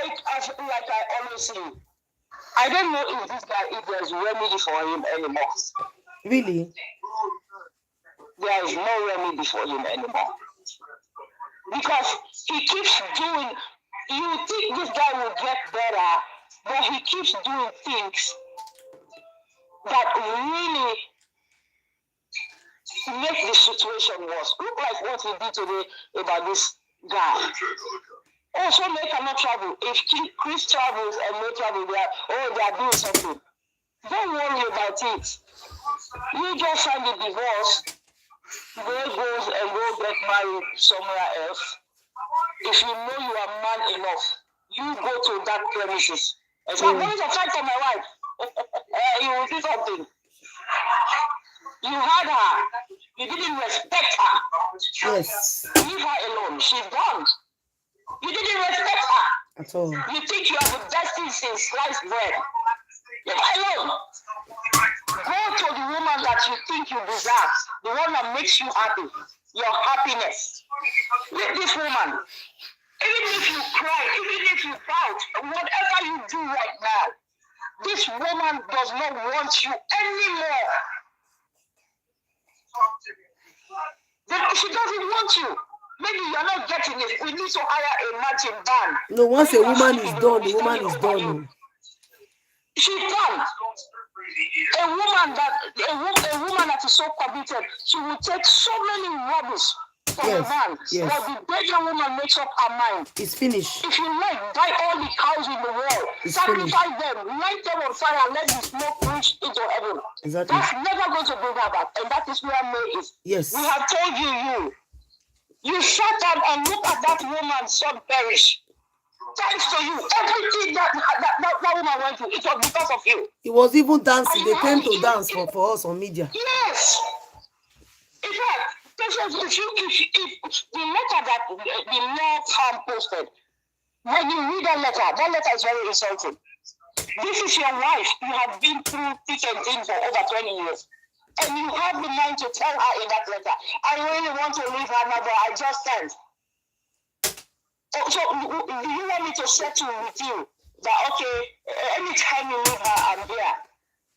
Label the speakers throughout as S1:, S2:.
S1: like I always say, I don't know if this guy, if there's remedy for him anymore.
S2: Really?
S1: There is no remedy for him anymore. Because he keeps doing, you think this guy will get better, but he keeps doing things that really make the situation worse. Look like what he did today about this guy. Also, May cannot travel. If Chris travels and May travel, they are doing something. Don't worry about it. You just sign the divorce. May goes and go get married somewhere else. If you know you are man enough, you go to that premises and say, I'm going to fight for my wife. You will do something. You had her. You didn't respect her.
S2: Yes.
S1: Leave her alone. She's gone. You didn't respect her.
S2: At all.
S1: You think you are the best thing since sliced bread. Leave her alone. Go to the woman that you think you deserve. The one that makes you happy. Your happiness. Leave this woman. Even if you cry, even if you pout, whatever you do right now, this woman does not want you anymore. She doesn't want you. Maybe you're not getting it. We need to hire a matching band.
S2: No, once a woman is done, the woman is done.
S1: She's done. A woman that is so committed, she will take so many rubbish from a man.
S2: Yes.
S1: But the better woman makes up her mind.
S2: It's finished.
S1: If you like, buy all the cows in the world, sacrifice them, light them on fire, and let the smoke reach into heaven.
S2: Exactly.
S1: That's never going to bring her back, and that is where May is.
S2: Yes.
S1: We have told you. You shut up and look at that woman's son perish. Thanks to you. Everything that woman went through, it was because of you.
S2: He was even dancing. They came to dance for us on media.
S1: Yes. In fact, if the letter that the law firm posted, when you read that letter is very insulting. This is your wife. You have been through thick and thin for over 20 years. And you have the mind to tell her in that letter, I really want to leave her now, but I just can't. So, do you want me to settle with you that, okay, anytime you leave her, I'm there?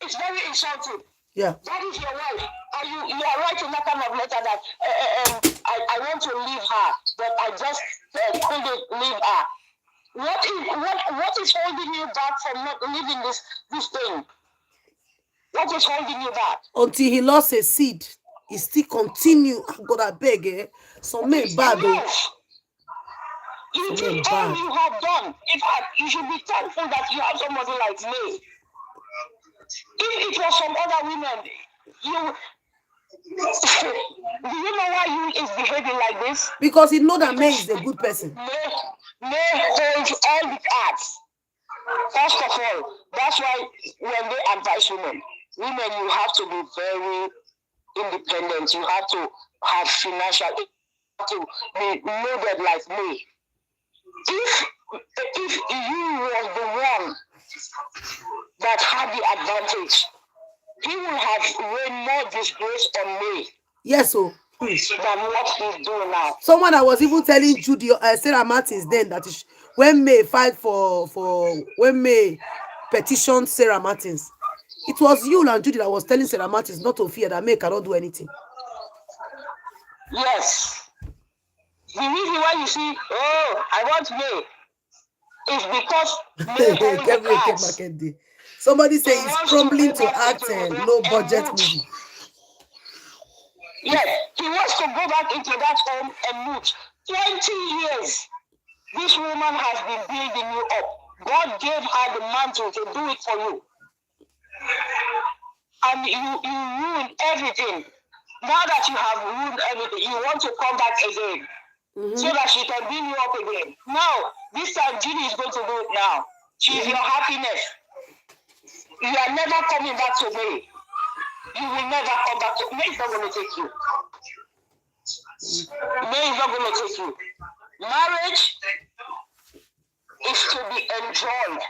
S1: It's very insulting.
S2: Yeah.
S1: That is your wife. And you are writing that kind of letter that I want to leave her, but I just couldn't leave her. What is holding you back from not leaving this thing? What is holding you back?
S2: Until he lost a seed, he still continue. God, I beg, eh? Some men bad,
S1: yes. You did all you have done. In fact, you should be thankful that you have somebody like me. If it was some other women, do you know why you is behaving like this?
S2: Because he know that May is a good person.
S1: May holds all the cards. First of all, that's why when they advise women, you have to be very independent. You have to have financial, you have to be loaded like me. If you were the one that had the advantage, he will have way more disgrace on me.
S2: Yes, so
S1: than what he's doing now.
S2: Someone that was even telling Judy, Sarah Martins then that when May fight when May petitioned Sarah Martins, it was you and Judy that was telling Sarah Martins not to fear that May cannot do anything.
S1: Yes. The reason why you see, I want May, is because May
S2: somebody say he's crumbling to act low budget movie.
S1: Yes, he wants to go back into that home and move. 20 years, this woman has been building you up. God gave her the mantle to do it for you. And you ruined everything. Now that you have ruined everything, you want to come back again. So that she can build you up again. Now, this time, Judy is going to do it now. She's your happiness. You are never coming back to me. You will never come back to me. May is not going to take you. May is not going to take you. Marriage is to be enjoyed.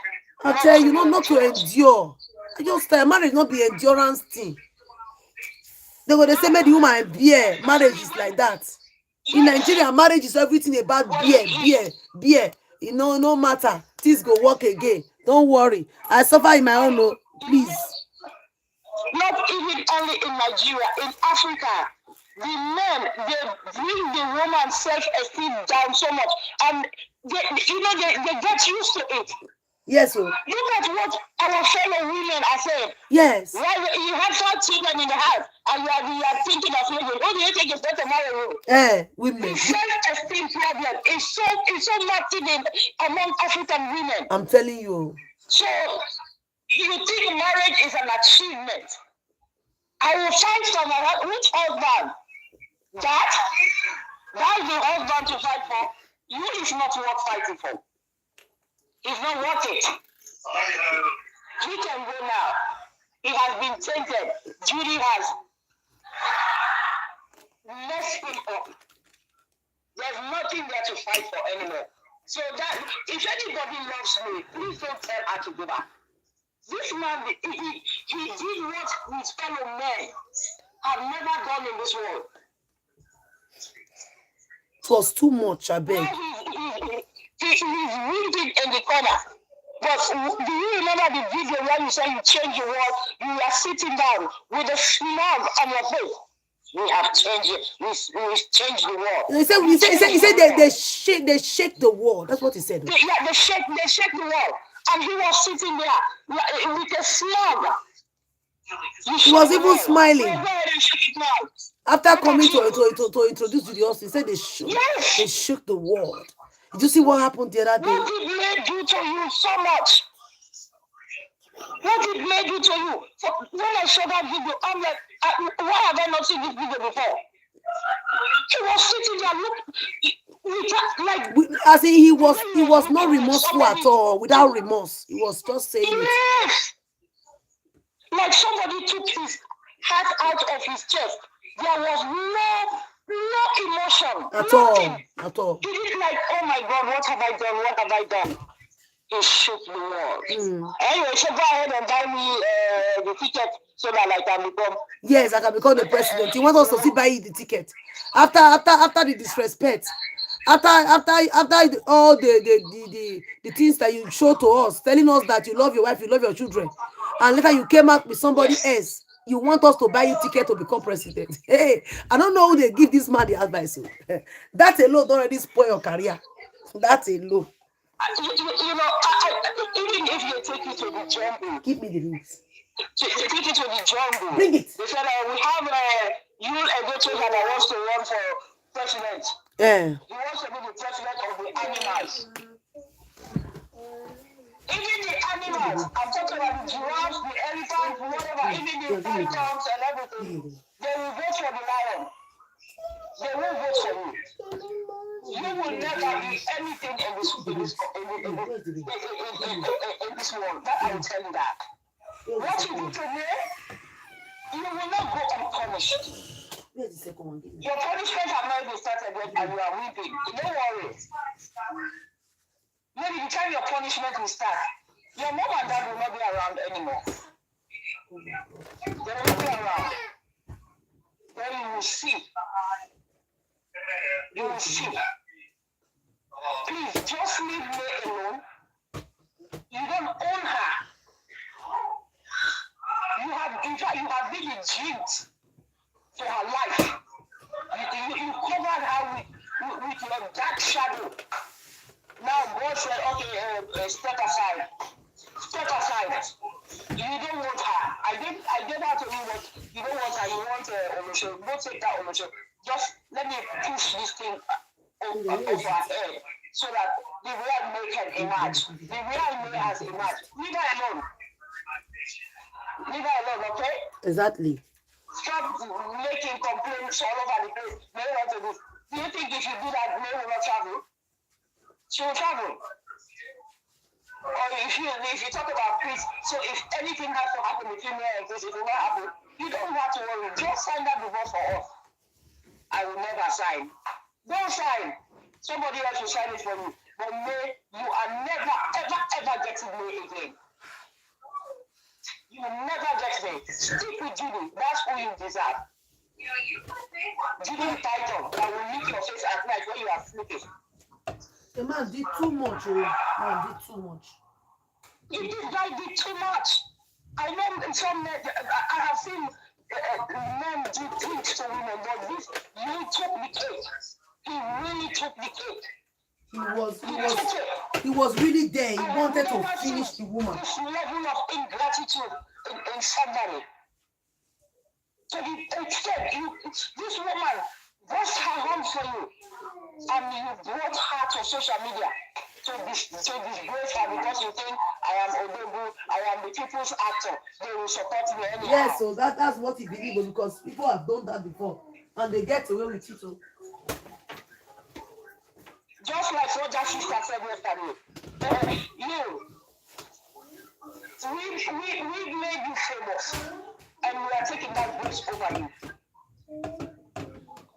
S2: I tell you, not to endure. I just tell marriage not be endurance thing. They say, "Make the woman beer." Marriage is like that. In Nigeria, marriage is everything about beer. You know, no matter. things go work again. Don't worry. I suffer in my own, no, please.
S1: Not even only in Nigeria, in Africa, the men, they bring the woman's self-esteem down so much, and they get used to it.
S2: Yes, sir.
S1: Look at what our fellow women are saying.
S2: Yes.
S1: Why you have 5 children in the house, and you are thinking of living. Who do you think is better marry you?
S2: Women.
S1: The self-esteem problem is so massive among African women.
S2: I'm telling you.
S1: So you think marriage is an achievement? I will fight for my husband. Which husband? That's the husband to fight for. You is not worth fighting for. It's not worth it. He can go now. He has been tainted. Judy has messed him up. There's nothing there to fight for anymore. So that if anybody loves me, please don't tell her to go back. This man, he did what his fellow men have never done in this world.
S2: It was too much, I beg.
S1: He's weeping in the corner. But do you remember the video where you said you changed your word? You are sitting down with a smile on your face. We have changed it. We changed the world.
S2: He said they shake the wall. That's what he said.
S1: They shake the wall. And he was sitting there with a smile.
S2: He was even smiling. After coming to introduce Judy Austin, he said they shook the world. Did you see what happened the other day?
S1: What did May do to you so much? What did May do to you? When I saw that video, I'm like, why have I not seen this video before? He was sitting there,
S2: as in he was not remorseful at all, without remorse. He was just saying it.
S1: Like somebody took his heart out of his chest. There was no emotion.
S2: At all.
S1: He did like, oh my God, what have I done? He shook the world. Anyway, so go ahead and buy me the ticket so that I can become.
S2: Yes, I can become the president. He wants us to see buy the ticket. After the disrespect. After all the things that you show to us, telling us that you love your wife, you love your children, and later you came out with somebody else. You want us to buy you ticket to become president. Hey, I don't know who they give this man the advice. That alone don't already spoil your career. That alone.
S1: Even if they take you to the jungle,
S2: give me the links.
S1: Take it to the jungle.
S2: Bring it.
S1: They said we have Judy Austin that wants to run for president. He wants to be the president of the animals. Even the animals, I'm talking about the giraffes, the elephants, whatever, even the pythons and everything, they will vote for the lion. They will vote for you. You will never be anything in this world. That I will tell you that. What you do to me, you will not go unpunished. Where's the second one? Your punishment has not even started yet and you are weeping. Don't worry. Maybe the time your punishment will start, your mom and dad will not be around anymore. They will not be around. Then you will see. You will see. Please, just leave me alone. You don't own her. In fact, you have been a jinx for her life. You covered her with your dark shadow. Now God said, okay, step aside. Step aside. You don't want her. I gave her to you, but you don't want her. You want Olosho. Don't take that Olosho. Just let me push this thing over her head so that the real May can emerge. The real May has emerged. Leave her alone. Leave her alone, okay?
S2: Exactly.
S1: Stop making complaints all over the place. May want to do. Do you think if you do that, May will not travel? She will travel. Or if you talk about peace, so if anything has to happen between me and Chris, it will not happen. You don't have to worry. Just sign that divorce for us. I will never sign. Don't sign. Somebody else will sign it for you. But May, you are never, ever getting May again. You will never get May. Stick with Judy. That's who you deserve. Judy title that will meet your face at night when you are sleeping.
S2: The man did too much. Oh, man did too much.
S1: This guy did too much. I know some men, I have seen men do things to women, but this, he took the cake. He really took the cake.
S2: He was really there. He wanted to finish the woman.
S1: This level of ingratitude in somebody. To the extent, this woman washed her hands for you, and you brought her to social media to disgrace her because you think I am Odogu, I am the people's actor. They will support me anyhow.
S2: Yes, so that's what he believes, because people have done that before and they get away with it. So.
S1: Just like what that sister said yesterday, we made you famous, and we are taking that grace over you.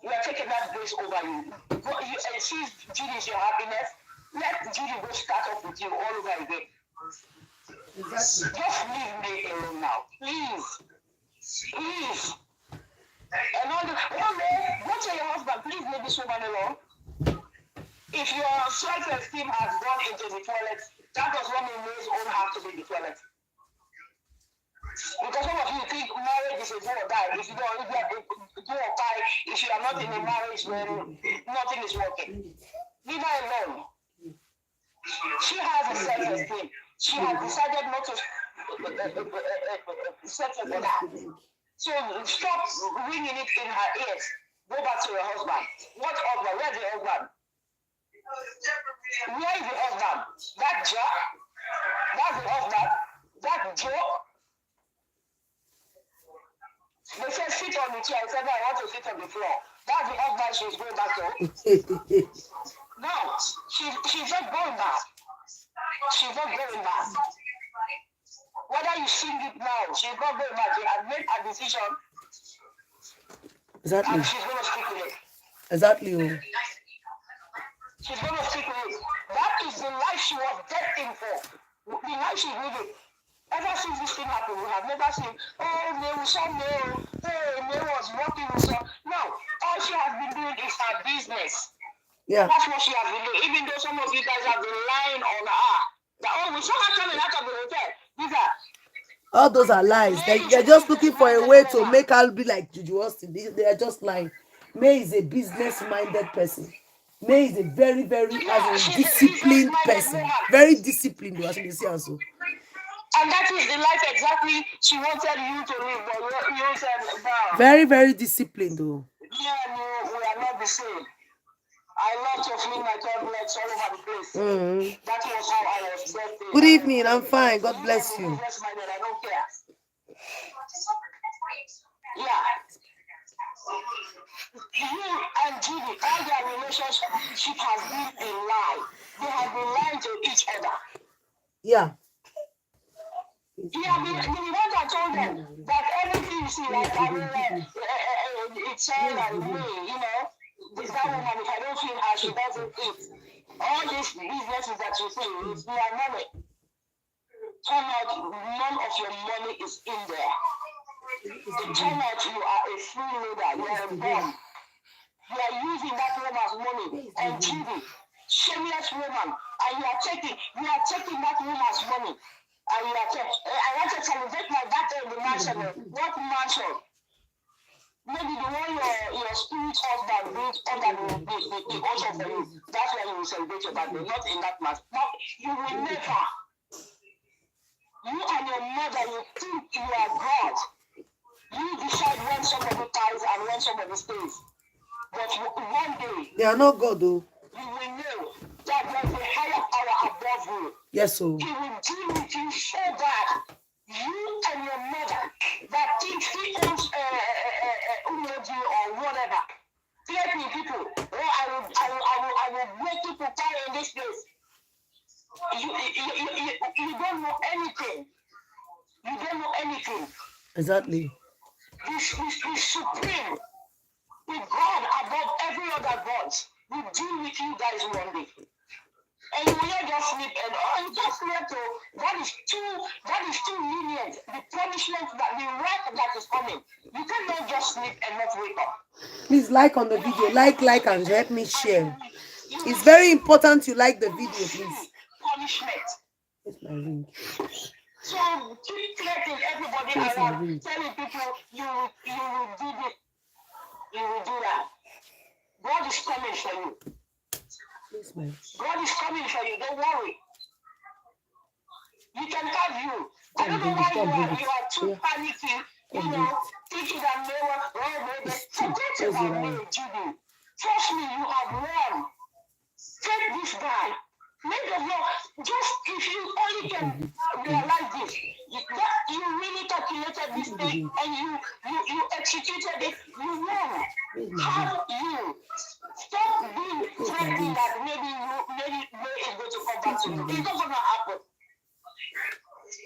S1: We are taking that grace over you. And see, Judy is your happiness. Let Judy go start off with you all over again. Exactly. Just leave me alone now, please. Please. And one day, go to your husband, please leave this woman alone. If your self-esteem has gone into the toilet, that does not mean May's own have to be the toilet. Because some of you think marriage is a do or die. If you don't, if you are do or die, if you are not in a marriage, then nothing is working. Leave her alone. She has a self-esteem. She has decided not to settle for that. So stop ringing it in her ears. Go back to your husband. What husband? Where's the husband? Where is the husband? That jerk? That's the husband? That joke? They said sit on the chair. I said, no, I want to sit on the floor. That's the husband she's going back to. No, she's not going back. She's not going back. Whether you sing it now, she's not going back. She has made a decision.
S2: Exactly.
S1: And she's going to stick with it.
S2: Exactly.
S1: She's going to stick with it. That is the life she was destined for. The life she's living. Ever since this thing happened, we have never seen, May was working with some. No, all she has been doing is her business.
S2: Yeah.
S1: That's what she has been doing. Even though some of you guys have been lying on her. That, we saw her coming out of the hotel. These are.
S2: All those are lies. They're just looking for a way to make her be like Judy Austin. They are just lying. May is a business-minded person. May is a very, very disciplined person. Very disciplined, as you see also.
S1: And that is the life exactly she wanted you to live, but you said, no.
S2: Very, very disciplined, though.
S1: Yeah, no, we are not the same. I love to fling my tablets all over the place. That was how I was birthday.
S2: Good evening, I'm fine. God bless you.
S1: I don't care. Yeah. You and Judy, all their relationship has been a lie. They have been lying to each other.
S2: Yeah.
S1: Yeah, the one that told them that everything you see, like, it's all like me, you know. This that woman, if I don't feel her, she doesn't eat. All these businesses that you see, it's their money. Turn out, none of your money is in there. Turn out, you are a freeloader, you are a bomb. You are using that woman's money on TV, shameless woman, and you are taking that woman's money. And you are taking, I want to celebrate my birthday in the mansion. What mansion? Maybe the one your spirit husband built under the ocean for you. That's why you will celebrate your birthday, not in that mansion. No, you will never. You and your mother, you think you are God. You decide when somebody dies and when somebody stays. But one day,
S2: they are not God, though.
S1: You will know that there is a higher power above you.
S2: Yes, so.
S1: He will deal with you so bad. You and your mother that thinks he owns Umoji or whatever. Threatening people. I will make people die in this place. You don't know anything. You don't know anything.
S2: Exactly.
S1: He's supreme. With God above every other God. We deal with you guys one day. And you will not just sleep and you just sleep to that is too lenient. The punishment the wrath that is coming. You cannot just sleep and not wake up.
S2: Please like on the video, like and help me share. It's very important you like the video, please.
S1: Punishment.
S2: It's my ring.
S1: So keep letting everybody around, telling people you will do this, you will do that. God is coming for you. God is coming for you. Don't worry. You can have you. I don't know why you are too panicky, thinking that no one, forget about me, Judy. Trust me, you have won. Take this guy. Make the law. Just if you only can realize this, you really calculated this thing and you executed it, you won. How you stop being threatening that maybe it's going to come back to you. It's not going to happen.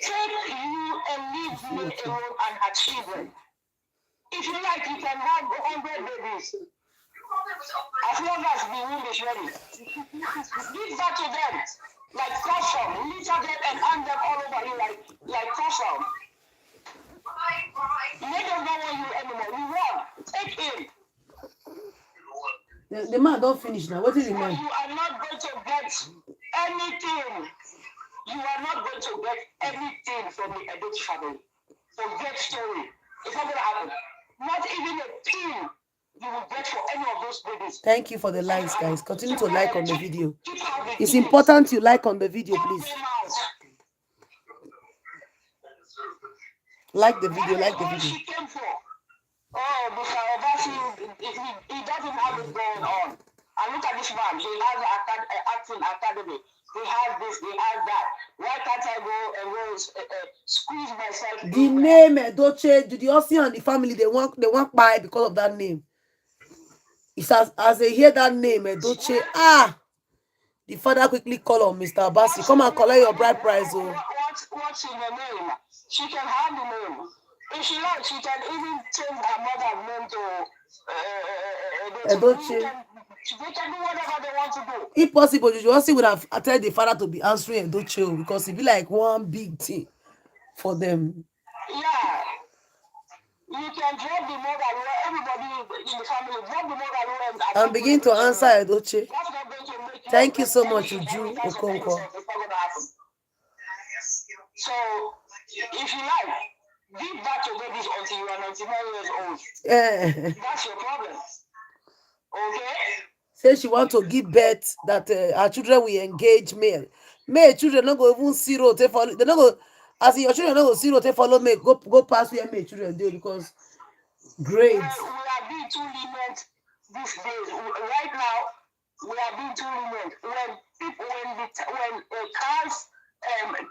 S1: Take you and leave me alone and her children. If you like, you can have 100 babies. As long as the womb is ready. Give that to them like custom. Litter them and hang them all over you like custom. They don't know what you anymore. You won. Take him.
S2: The man don't finish now. What is the man?
S1: You are not going to get anything. You are not going to get anything from the Edochie family. Forget story. It's not going to happen. Not even a pin you will get for any of those babies.
S2: Thank you for the likes, guys. Continue to like on the video. It's important you like on the video, please. Like the video, like the video.
S1: Oh, Mr. Obasi, he doesn't have it going on. And look at this man. He has an acting academy. He has this, he has that. Why can't I go and go squeeze myself?
S2: The name Edochie, Judy Austin and the family, they want buy because of that name. It's as they hear that name, Edochie, the father quickly call on Mr. Obasi. Come and collect your bride price. Oh.
S1: What's in the name? She can have the name. If she likes, she can even change her mother's name to Edochie. They can do whatever they want to do.
S2: If possible, Judy Austin would have told the father to be answering Edochie because it'd be like one big thing for them.
S1: Yeah. You can drop the mother, everybody in the family, drop the mother
S2: and begin to answer Edochie. Thank you so much, Uju Okonkwo.
S1: So, if you like, give back your babies until you are 99 years old.
S2: Yeah.
S1: That's your problem. Okay?
S2: Say she want to give birth that her children will engage male. Male children not go even see road. They follow. They not go. As in your children not go see road. They follow me. Go past where male children do because grades.
S1: We are being too lenient these days. Right now, we are being too lenient. When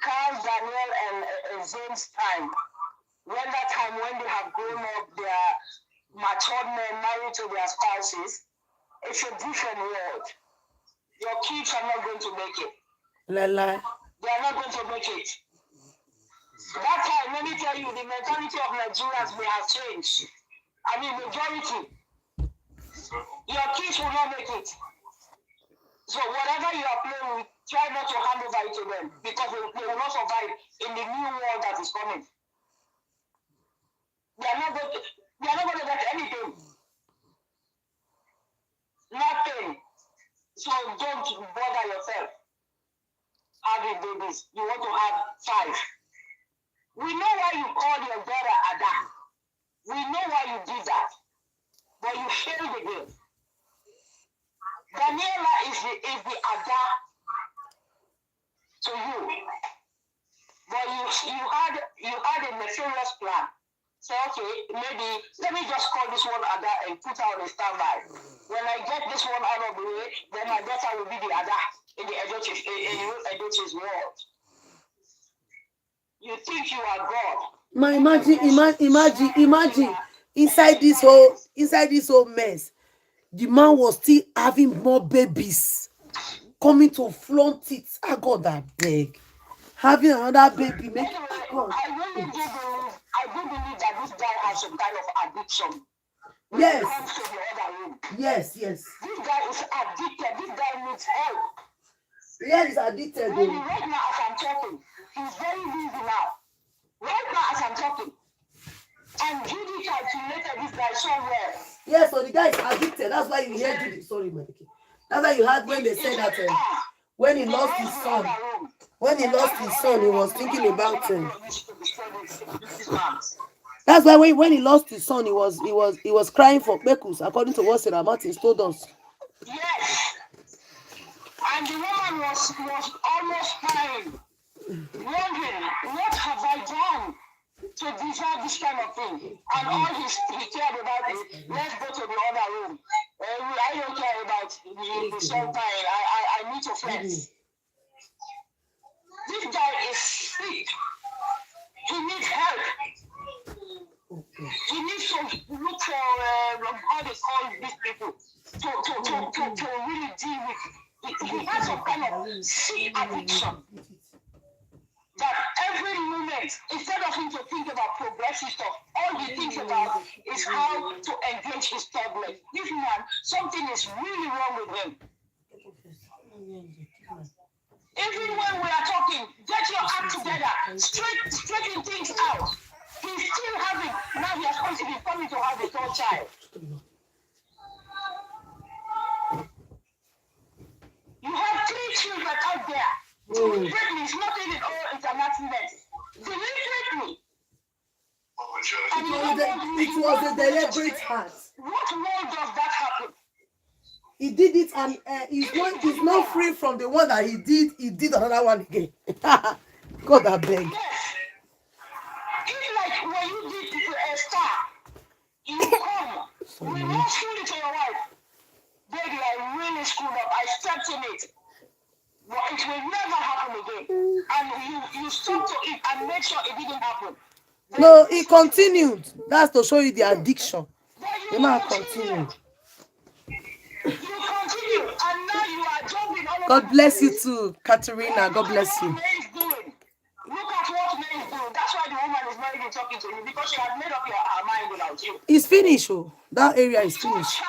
S1: Carl, Daniel, and Zane's time, when they have grown up, they are matured men married to their spouses. It's a different world. Your kids are not going to make it. They are not going to make it. That time, let me tell you, the mentality of Nigerians may have changed. I mean, majority. Your kids will not make it. So whatever you are playing with, try not to hand over it to them because they will not survive in the new world that is coming. They are not going to get anything. Nothing. So don't bother yourself having babies. You want to have 5. We know why you call your daughter Ada. We know why you did that. But you failed again. Daniela is the Ada to you. But you had a nefarious plan. So okay, maybe let me just call this one Ada and put her on a standby. When I get this one out of the way, then my daughter will be the Ada in the Edochie's world. You think you are God?
S2: Imagine inside this whole mess, the man was still having more babies coming to flaunt it. I got that big. Having another baby.
S1: Anyway, I do believe that this guy has some kind of addiction.
S2: Yes.
S1: When it comes to the other room.
S2: Yes.
S1: This guy is addicted. This guy needs help.
S2: Yeah, he's addicted.
S1: Maybe right now as I'm talking, he's very busy now. Right now as I'm talking. And Judy calculated this guy so well.
S2: Yeah, so the guy is addicted. That's why you hear Judy. Sorry, Mike. That's why you heard when they said that when he lost his son, he was thinking about that's why when he lost his son, he was crying for Bekus, according to what Sarah Martins told us.
S1: Yes. And the woman was almost crying, wondering, what have I done to deserve this kind of thing? And all he cared about is, let's go to the other room. I don't care about the son crying. I need to flex. This guy is sick. He needs help. He needs to look for how they call these people to really deal with. He has some kind of sick addiction that every moment, instead of him to think about progressive stuff, all he thinks about is how to engage his tablet. This man, something is really wrong with him. Even when we are talking, get your act together, straighten things out. He's still having, now he has supposed to be coming to have a third child. You have 3 children out there. Deliberately, it's not even all international. Deliberately.
S2: It was a deliberate act.
S1: What more does that happen?
S2: He did it, and he's not free from the one that he did. He did another one again. God, I beg.
S1: Yes. It's like when you did to a star, you come, remorsefully to your wife. Baby, I really screwed up. I stepped in it. But it will never happen again. And you stop to it and make sure it didn't happen.
S2: No, he continued. That's to show you the addiction. The man continued.
S1: You continue, and now you are jumping all over.
S2: God bless you too, Katerina. God bless you.
S1: Look at what May is doing. That's why the woman is not even talking to you, because she has made up her mind without you.
S2: It's finished. Oh, that area is finished.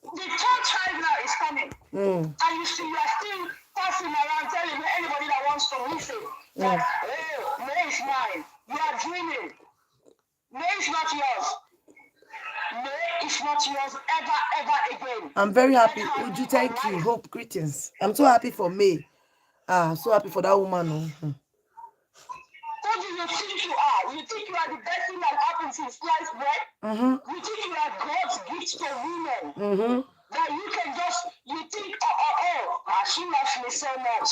S1: The third child now is coming. And you see, you are still passing around telling anybody that wants to listen that, oh, May is mine. You are dreaming. May is not yours. May is not yours ever again.
S2: I'm very happy. Uju, thank you. Hope, greetings. I'm so happy for May. So happy for that woman.
S1: Who do you think you are? You think you are the best thing that happened since sliced bread? You think you are God's gift to women? That you can just, you think, she loves me so much.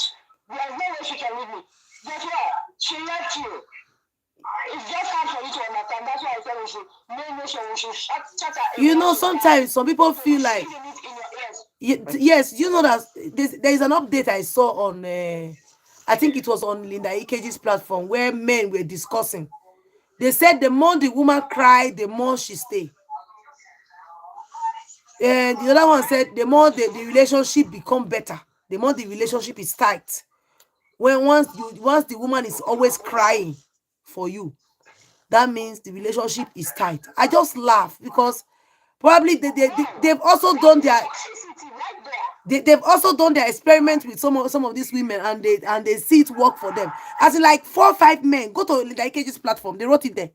S1: There's no way she can leave me. Guess what? She left you. It's just hard for you to understand. That's why I tell you, we should shut her.
S2: You know, sometimes some people feel like, yes, you know that there is an update I saw on, I think it was on Linda Ikeji's platform, where men were discussing. They said the more the woman cried, the more she stayed. And the other one said the more the relationship become better, the more the relationship is tight. When once the woman is always crying for you, that means the relationship is tight. I just laugh because probably they've also done their they've also done their experiment with some of these women, and they see it work for them. As in, like 4 or 5 men go to Linda Ikeji's platform, they wrote it there.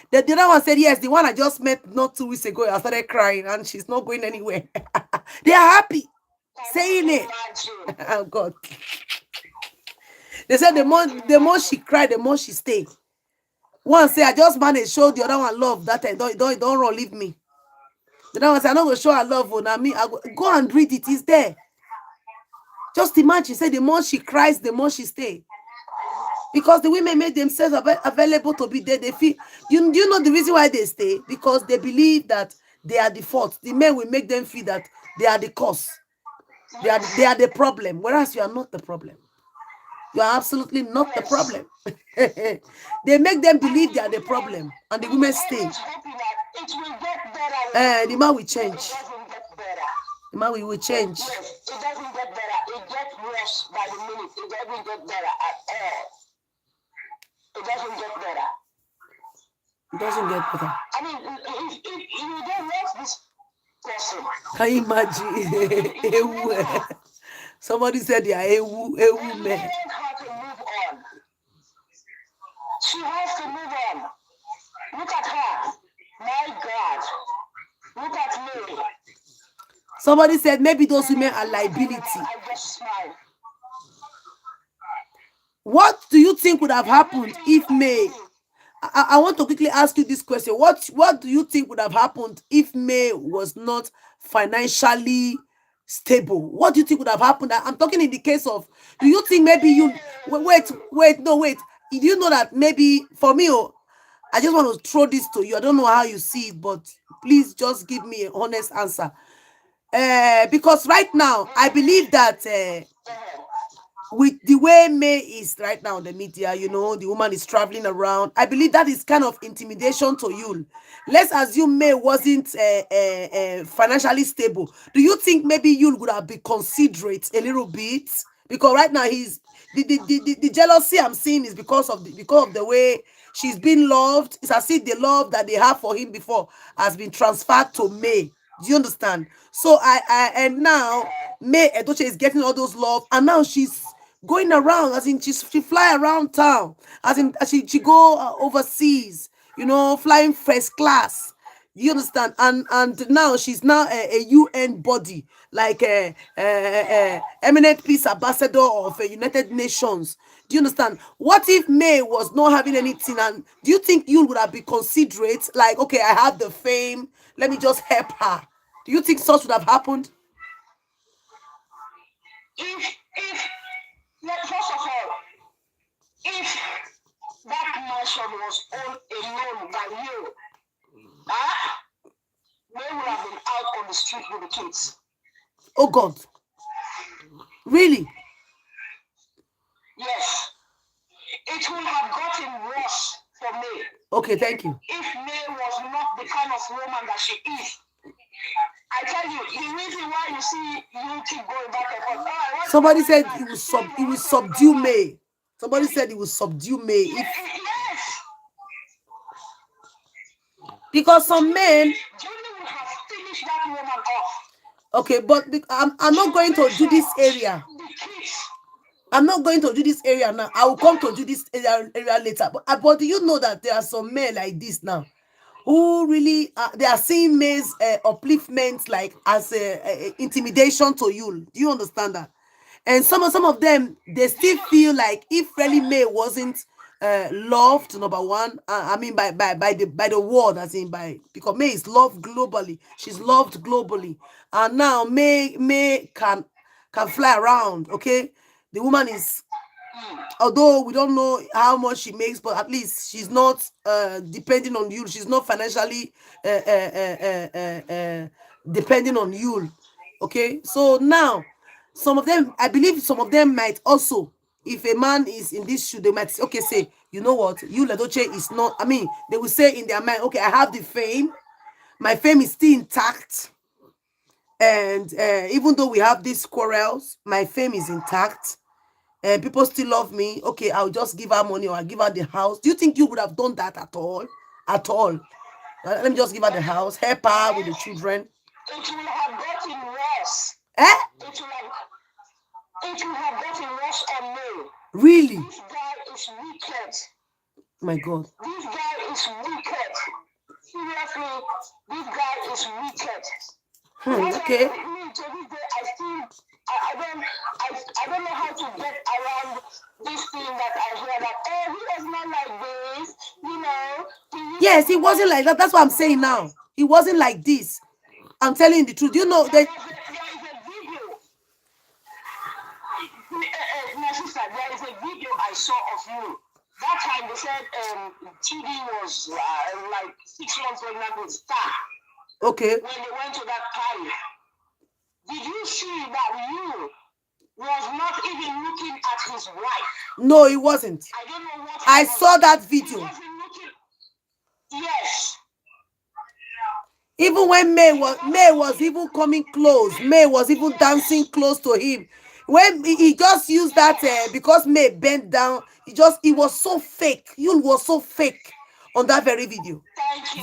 S2: The other one said, yes, the one I just met not 2 weeks ago, I started crying and she's not going anywhere. They are happy saying it. Oh God. They said the more she cried, the more she stayed. One say, I just managed to show the other one love that time. Don't run, leave me. The other one said, I'm not going to show her love. Go and read it. It's there. Just imagine, say the more she cries, the more she stays. Because the women made themselves available to be there. They feel, you know the reason why they stay? Because they believe that they are the fault. The men will make them feel that they are the cause. They are the problem. Whereas you are not the problem. You are absolutely not the problem. They make them believe they are the problem. And the women stay. The man will change. The man will change.
S1: Yes, it doesn't get better. It gets worse by the minute. It doesn't get better at all. It doesn't get better.
S2: It doesn't get better.
S1: I mean, if you don't want this person.
S2: Can you imagine? Somebody said they are ewu men.
S1: You don't want her to move on. She has to move on. Look at her. My God. Look at me.
S2: Somebody said maybe those women are
S1: And
S2: liability.
S1: I just smile.
S2: What do you think would have happened
S1: Everything
S2: if
S1: I
S2: May?
S1: do,
S2: I want to quickly ask you this question. What do you think would have happened if May was not financially stable? What do you think would have happened? I'm talking in the case of, do you think maybe you wait, no, wait. Do you know that maybe for me, oh, I just want to throw this to you. I don't know how you see it, but please just give me an honest answer. Because right now, I believe that with the way May is right now in the media, the woman is traveling around. I believe that is kind of intimidation to you. Let's assume May wasn't financially stable. Do you think maybe you would have been considerate a little bit? Because right now he's the jealousy I'm seeing is because of the way she's been loved. It's as if the love that they have for him before has been transferred to May. Do you understand? So and now May Edochie is getting all those love, and now she's going around, as in she fly around town, as in she go overseas, flying first class. You understand? And now she's now a UN body, like a eminent peace ambassador of United Nations. Do you understand? What if May was not having anything? And do you think you would have been considerate? Like, okay, I have the fame, let me just help her. Do you think such would have happened?
S1: if first of all, if that mansion was owned alone by you, they would have been out on the street with the kids.
S2: Oh God. Really?
S1: Yes. It would have gotten worse for me.
S2: Okay, thank you.
S1: If May was not the kind of woman that she is. I tell you, the reason why you see you keep going back and forth.
S2: Somebody said it will subdue May. Somebody said it will subdue May.
S1: Yes.
S2: Because some men.
S1: Judy would have finished that woman off.
S2: Okay, but I'm not going to do this area. I'm not going to do this area now. I will come to do this area later. But do you know that there are some men like this now who really they are seeing May's upliftment like as a intimidation to you? Do you understand that? And some of them, they still feel like if really May wasn't loved, number one, I mean by the world, as in because May is loved globally. She's loved globally, and now May can fly around. Okay, the woman is, although we don't know how much she makes, but at least she's not depending on you. She's not financially depending on you. Okay, so now some of them, I believe some of them might also, if a man is in this shoe, they might say, okay, say, you know what, you Edochie is not, I mean, they will say in their mind, okay, I have the fame, my fame is still intact, and even though we have these quarrels, my fame is intact, and people still love me. Okay, I'll just give her money, or I'll give her the house. Do you think you would have done that at all? At all? Let me just give her the house, help her with the children.
S1: It will have gotten worse. It will have gotten worse on me.
S2: Really?
S1: This guy is wicked.
S2: My God.
S1: This guy is wicked. Seriously, this guy is wicked.
S2: Okay.
S1: Me, to this day, I don't know how to get around this thing that I hear that, oh, he was not like this, you know.
S2: Yes, he wasn't like that. That's what I'm saying now. He wasn't like this. I'm telling you the truth. You know that.
S1: There is a video. My sister, there is a video I saw of you. That time they said Judy was like 6 months pregnant with Star.
S2: Okay.
S1: When they went to that party. Did you see that you was not even looking at his wife?
S2: No, he wasn't.
S1: I don't know what.
S2: I saw that video.
S1: He wasn't looking. Yes.
S2: Even when May was even coming close, May was even dancing close to him. When he just used that because May bent down, it was so fake. You was so fake on that very video.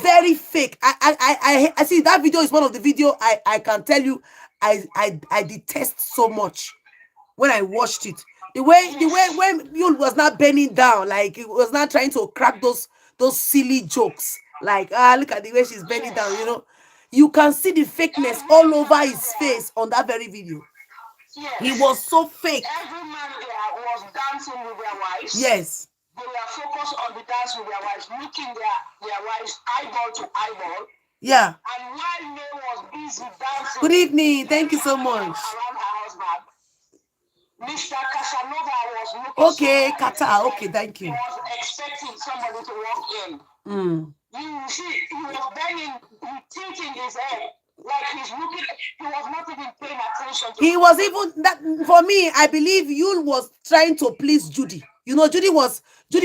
S2: Very fake. I see that video is one of the video I can tell you I detest so much when I watched it. The way when Yul was not bending down, like he was not trying to crack those silly jokes. Like, look at the way she's bending down, You can see the fakeness all over his face on that very video.
S1: Yes.
S2: He was so fake.
S1: Every man there was dancing with their wives.
S2: Yes.
S1: They were focused on the dance with their wives, looking their wives eyeball to eyeball.
S2: Yeah.
S1: And while May was busy dancing.
S2: Good evening. Thank you so much.
S1: Around her husband, Mr. Casanova was looking.
S2: Okay, Kata. Okay, thank you.
S1: He was expecting somebody to walk in. You see, he was bending, thinking his head. Like he's looking, he was not even paying attention to.
S2: He was even that for me. I believe Yul was trying to please Judy. You know, Judy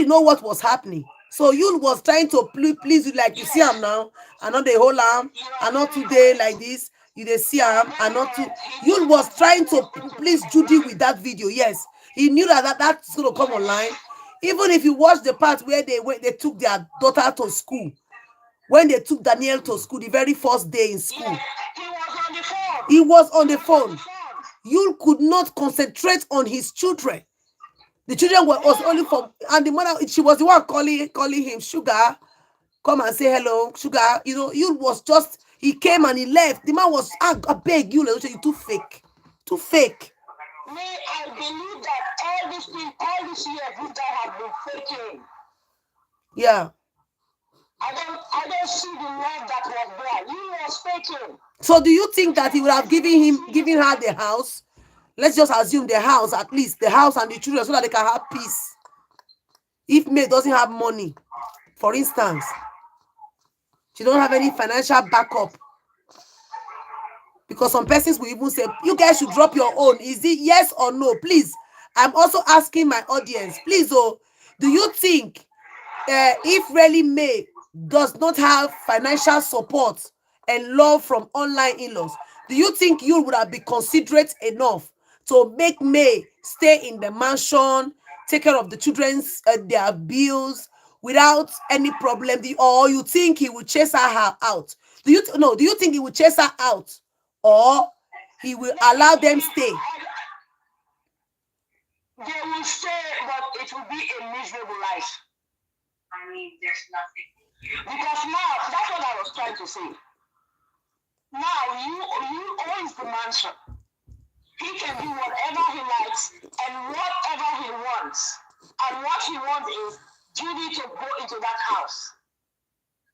S2: know what was happening. So Yul was trying to please you, like you see him now, and not the whole arm, and not today like this. You they see him, and not to. Yul was trying to please Judy with that video. Yes, he knew that's gonna come online. Even if you watch the part where they took their daughter to school. When they took Daniel to school, the very first day in school, he was on the phone. You could not concentrate on his children. The children was only for, and the mother, she was the one calling him, Sugar, come and say hello, Sugar. You know, you was just, he came and he left. The man was, I beg you, you're too fake. Too fake.
S1: Me, I believe that all this year, this guy has been faking.
S2: Yeah.
S1: I don't see the love that was there. He was faking.
S2: So do you think that he would have given her the house? Let's just assume the house, at least the house and the children, so that they can have peace. If May doesn't have money, for instance, she don't have any financial backup. Because some persons will even say, you guys should drop your own. Is it yes or no? Please. I'm also asking my audience, please, do you think if really May does not have financial support and love from online in-laws, do you think you would have been considerate enough to make May stay in the mansion, take care of the children's their bills without any problem? Or you think he would chase her out? Do you think he would chase her out, or he will allow them stay?
S1: They will stay, but it will be a miserable life. I mean, there's nothing. Because now, that's what I was trying to say. Now, you owns the mansion. He can do whatever he likes and whatever he wants. And what he wants is Judy to go into that house.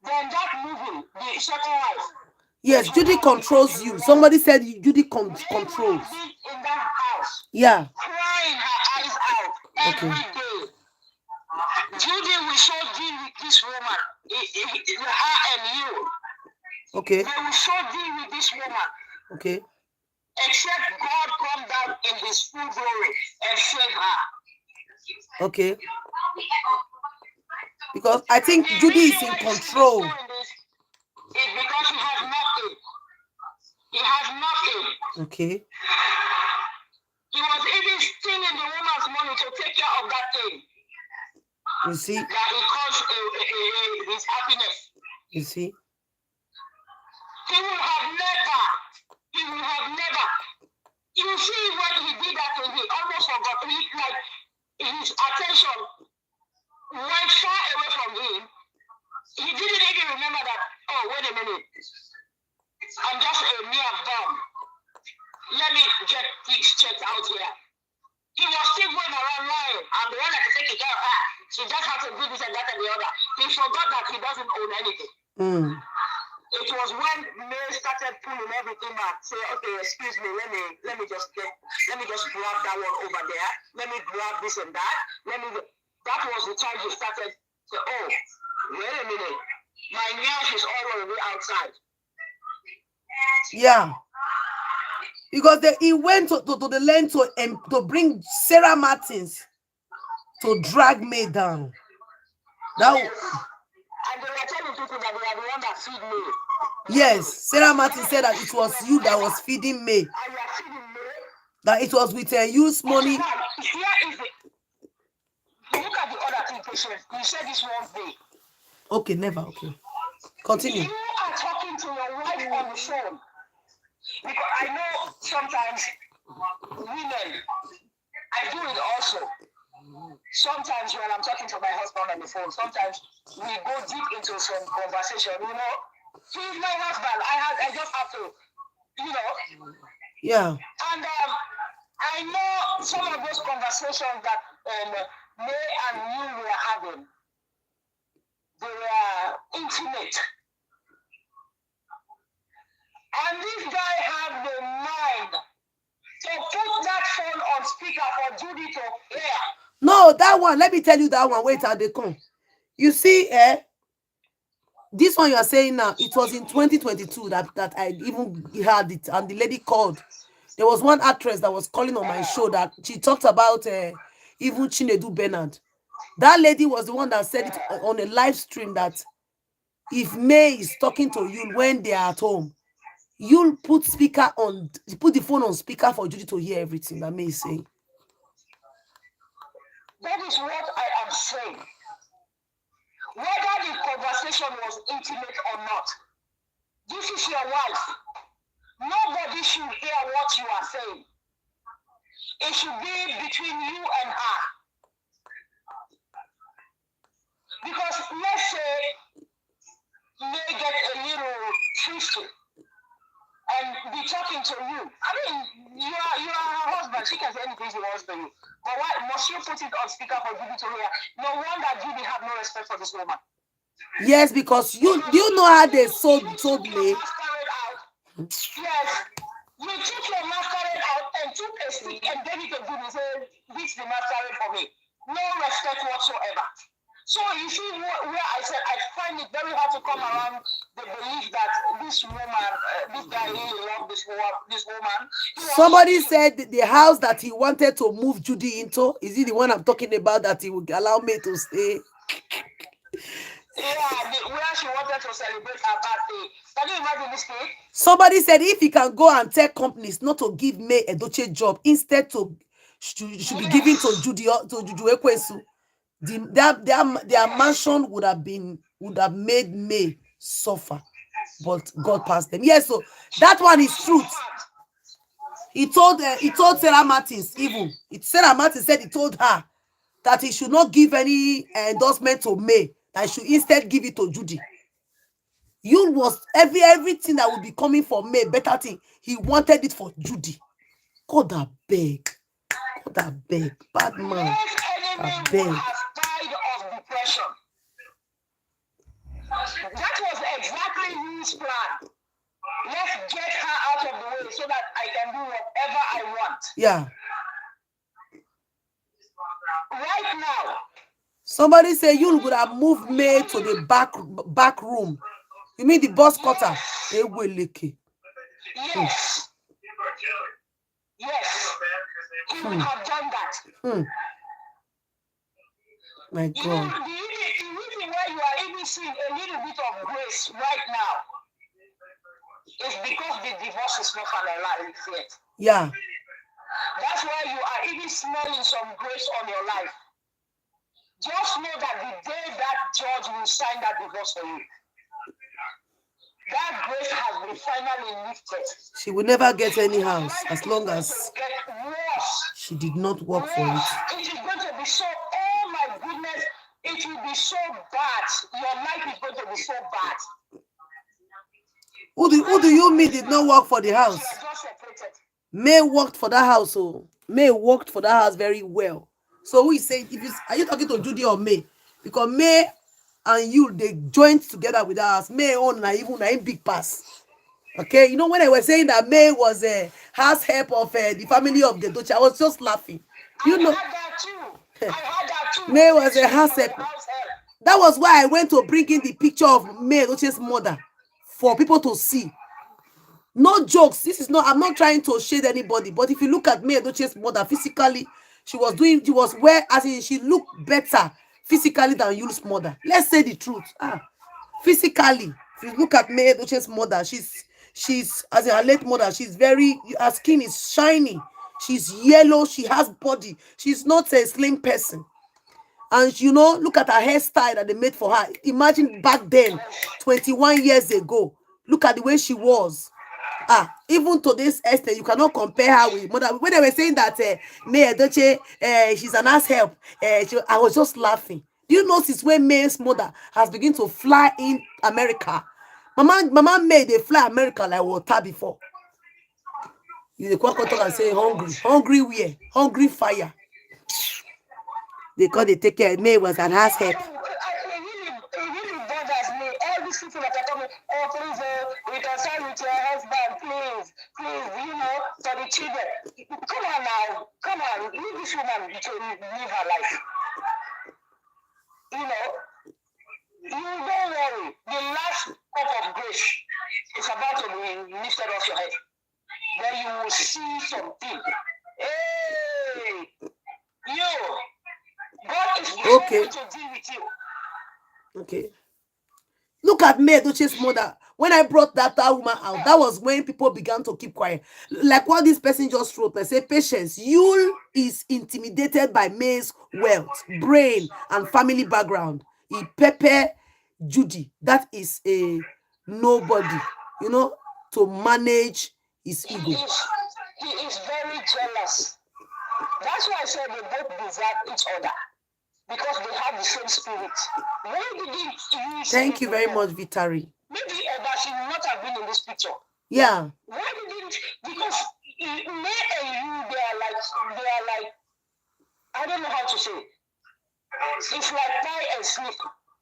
S1: Then that movie, the second wife.
S2: Yes, Judy controls you. Somebody said Judy controls.
S1: In that house.
S2: Yeah.
S1: Crying her eyes out every day. Judy will so deal with this woman, her and you.
S2: Okay.
S1: They will so deal with this woman.
S2: Okay.
S1: Except God come down in his full glory and save her.
S2: Okay. Because I think Judy is in control.
S1: It's because he has nothing. He has nothing.
S2: Okay.
S1: He was even stealing the woman's money to take care of that thing.
S2: You see?
S1: That he calls his happiness.
S2: You see?
S1: He will have never. You see, when he did that thing, he almost forgot. His attention went far away from him. He didn't even remember that, oh, wait a minute. I'm just a mere bum. Let me get things checked out here. He was still going around lying. I'm the one that can take care of her. She just has to do this and that and the other. He forgot that he doesn't own anything. It was when May started pulling everything back. Say, okay, excuse me, let me just grab that one over there. Let me grab this and that. That was the time he started to say, oh, wait a minute. My nyash is already outside.
S2: Yeah. Because he went to the length to bring Sarah Martins to drag May down. That
S1: and they were telling people that they are the one that feed me.
S2: Yes, Sarah Martin said that it was you that was feeding May.
S1: And you are feeding me.
S2: That it was with used money.
S1: Now, here is the look at the other thing, patience. You said this one day.
S2: Okay, never. Okay. Continue.
S1: You are talking to your wife on the phone. Because I know sometimes women, I do it also. Sometimes when I'm talking to my husband on the phone, sometimes we go deep into some conversation, you know. He's my husband. I just have to, you know.
S2: Yeah.
S1: And I know some of those conversations that May and you were having, they were intimate. And this guy had the mind to put that phone on speaker for Judy to hear.
S2: No, that one, let me tell you that one. Wait till they come. You see, this one you are saying now, it was in 2022 that I even heard it, and the lady called. There was one actress that was calling on my show that she talked about even Chinedu Bernard. That lady was the one that said it on a live stream that if May is talking to you when they are at home, you'll put the phone on speaker for Judy to hear everything that May is saying.
S1: That is what I am saying. Whether the conversation was intimate or not, this is your wife. Nobody should hear what you are saying. It should be between you and her. Because let's say May get a little twisted and be talking to you. I mean, you are her husband. She can say anything she wants to you. But why must you put it on speaker for Judy to hear? No wonder Judy have no respect for this woman.
S2: Yes, because you know how they sold May.
S1: Yes, you took your masquerade out and took a stick and gave it to Judy and said, "This is the masquerade for me." No respect whatsoever. So you see where I said I find it very hard to come around the belief that this woman, this guy really loved this woman.
S2: Somebody said the house that he wanted to move Judy into, is it the one I'm talking about that he would allow me to stay?
S1: Yeah, where she wanted to celebrate her birthday. Can you imagine this thing?
S2: Somebody said if he can go and tell companies not to give May Edochie job, instead should be given to Judy Ekwensu, their mansion would have made May suffer, but God passed them. Yes, so that one is truth. He told Sarah Martins, even Sarah Martins said he told her that he should not give any endorsement to May, that he should instead give it to Judy. You was everything that would be coming for May, better thing, he wanted it for Judy. God that beg, bad man.
S1: That beg. Of depression. That was exactly his plan. Let's get her out of the way so that I can do whatever I want.
S2: Yeah.
S1: Right now.
S2: Somebody say you would have moved May to the back room. You mean the boss cutter?
S1: Yes. Yes. Yes. He would have done that.
S2: My God.
S1: You know, the reason why you are even seeing a little bit of grace right now is because the divorce is not finalized yet.
S2: Yeah.
S1: That's why you are even smelling some grace on your life. Just know that the day that judge will sign that divorce for you, that grace has been finally lifted.
S2: She will never get any house as long as she did not work for it.
S1: It is going to be so, oh my goodness, it will be so bad. Your life is going to be so bad.
S2: Who do you mean did not work for the house? May worked for that house, so May worked for that house very well. So who is saying, are you talking to Judy or May? Because May and you, they joined together with us. May own even a big pass. Okay, you know when I was saying that May was a house help of the family of the Edochie, I was just laughing. You know,
S1: I had that too.
S2: May was a house help. That was why I went to bring in the picture of May Edochie's mother for people to see. No jokes. This is not. I'm not trying to shade anybody, but if you look at May Edochie's mother physically, she was where, as in, she looked better physically than Yule's mother. Let's say the truth. Physically, if you look at May Edochie's mother, she's as in her late mother, her skin is shiny, she's yellow, she has body, she's not a slim person. And you know, look at her hairstyle that they made for her. Imagine back then, 21 years ago, look at the way she was. Even to this extent, you cannot compare her with mother. When they were saying that May Edochie, she's an ass help, I was just laughing. Do you notice when May's mother has begun to fly in America? Mama made they fly America like water before. You the talk and say hungry where? Hungry fire. They call they take care. May was an ass help.
S1: It really bothers me. All these people that are coming, oh please, reconcile with your husband, please, for the children. Come on now, come on, leave this woman to live her life. You don't worry. The last cup of grace is about to be lifted off your head. Then you will see something. Hey, God is ready to deal with you.
S2: Okay. Look at May Edochie's mother. When I brought that woman out, that was when people began to keep quiet. Like what this person just wrote, I say, Patience, Yul is intimidated by May's wealth, brain, and family background. He pepper Judy. That is a nobody, to manage his ego.
S1: He is very jealous. That's why I said they both deserve each other. Because they have the same spirit. Why didn't you?
S2: Thank you very much, Vitari.
S1: Maybe she would not have been in this picture.
S2: Yeah.
S1: Why didn't? Because May and you, they are like, I don't know how to say. It's like pie and sleep.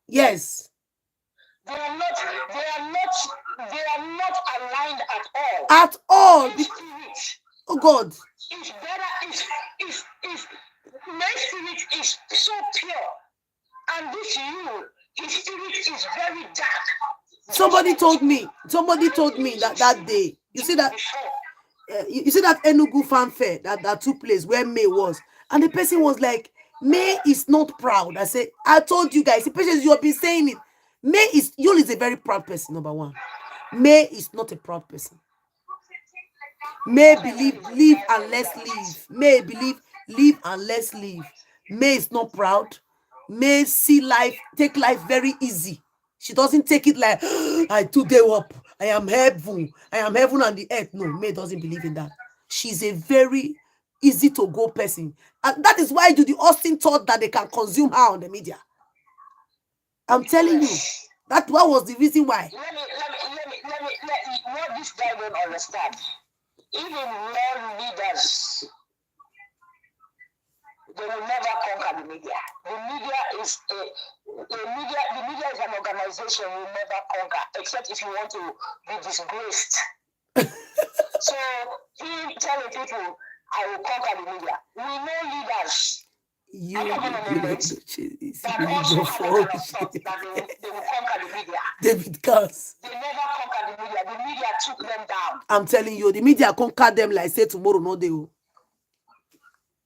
S2: Yes.
S1: They are not aligned at all.
S2: At all.
S1: Spirit.
S2: Oh God.
S1: It's better if my spirit is so pure, and this his spirit is very dark.
S2: Somebody told me that day. You see that Enugu fanfare that took place where May was, and the person was like, May is not proud. I said, I told you guys, the patience you have been saying it. Yul is a very proud person, number one. May is not a proud person. May believe, live and let's live. May believe, live and let's live. May is not proud. May take life very easy. She doesn't take it like, I today up. I am heaven and the earth. No, May doesn't believe in that. She's a very easy to go person. And that is why Judy Austin thought that they can consume her on the media. I'm telling you, that was the reason why.
S1: Let me what this guy don't understand. Even more leaders, they will never conquer the media. The media is an organization you will never conquer, except if you want to be disgraced. So he telling people, I will conquer the media. We know leaders.
S2: You
S1: that they will conquer the media.
S2: David Cass.
S1: They never conquered the media. The media took them down.
S2: I'm telling you, the media conquered them like say tomorrow, no they will.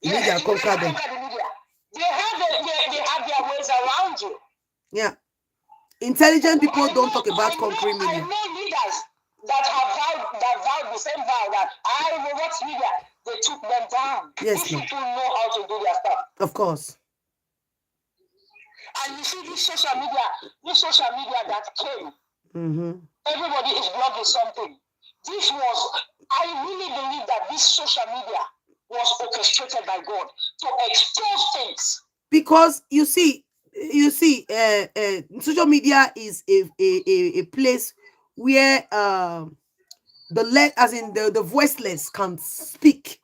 S2: The media conquered them.
S1: The media. They have their ways around you.
S2: Yeah. Intelligent people don't talk about conquering media.
S1: I know leaders that vowed the same vow that I will watch media. They took them down.
S2: Yes,
S1: these people know how to do their stuff.
S2: Of course.
S1: And you see this social media that came. Everybody is blogging something. I really believe that this social media was orchestrated by God to expose things.
S2: Because you see, social media is a place where the voiceless can speak.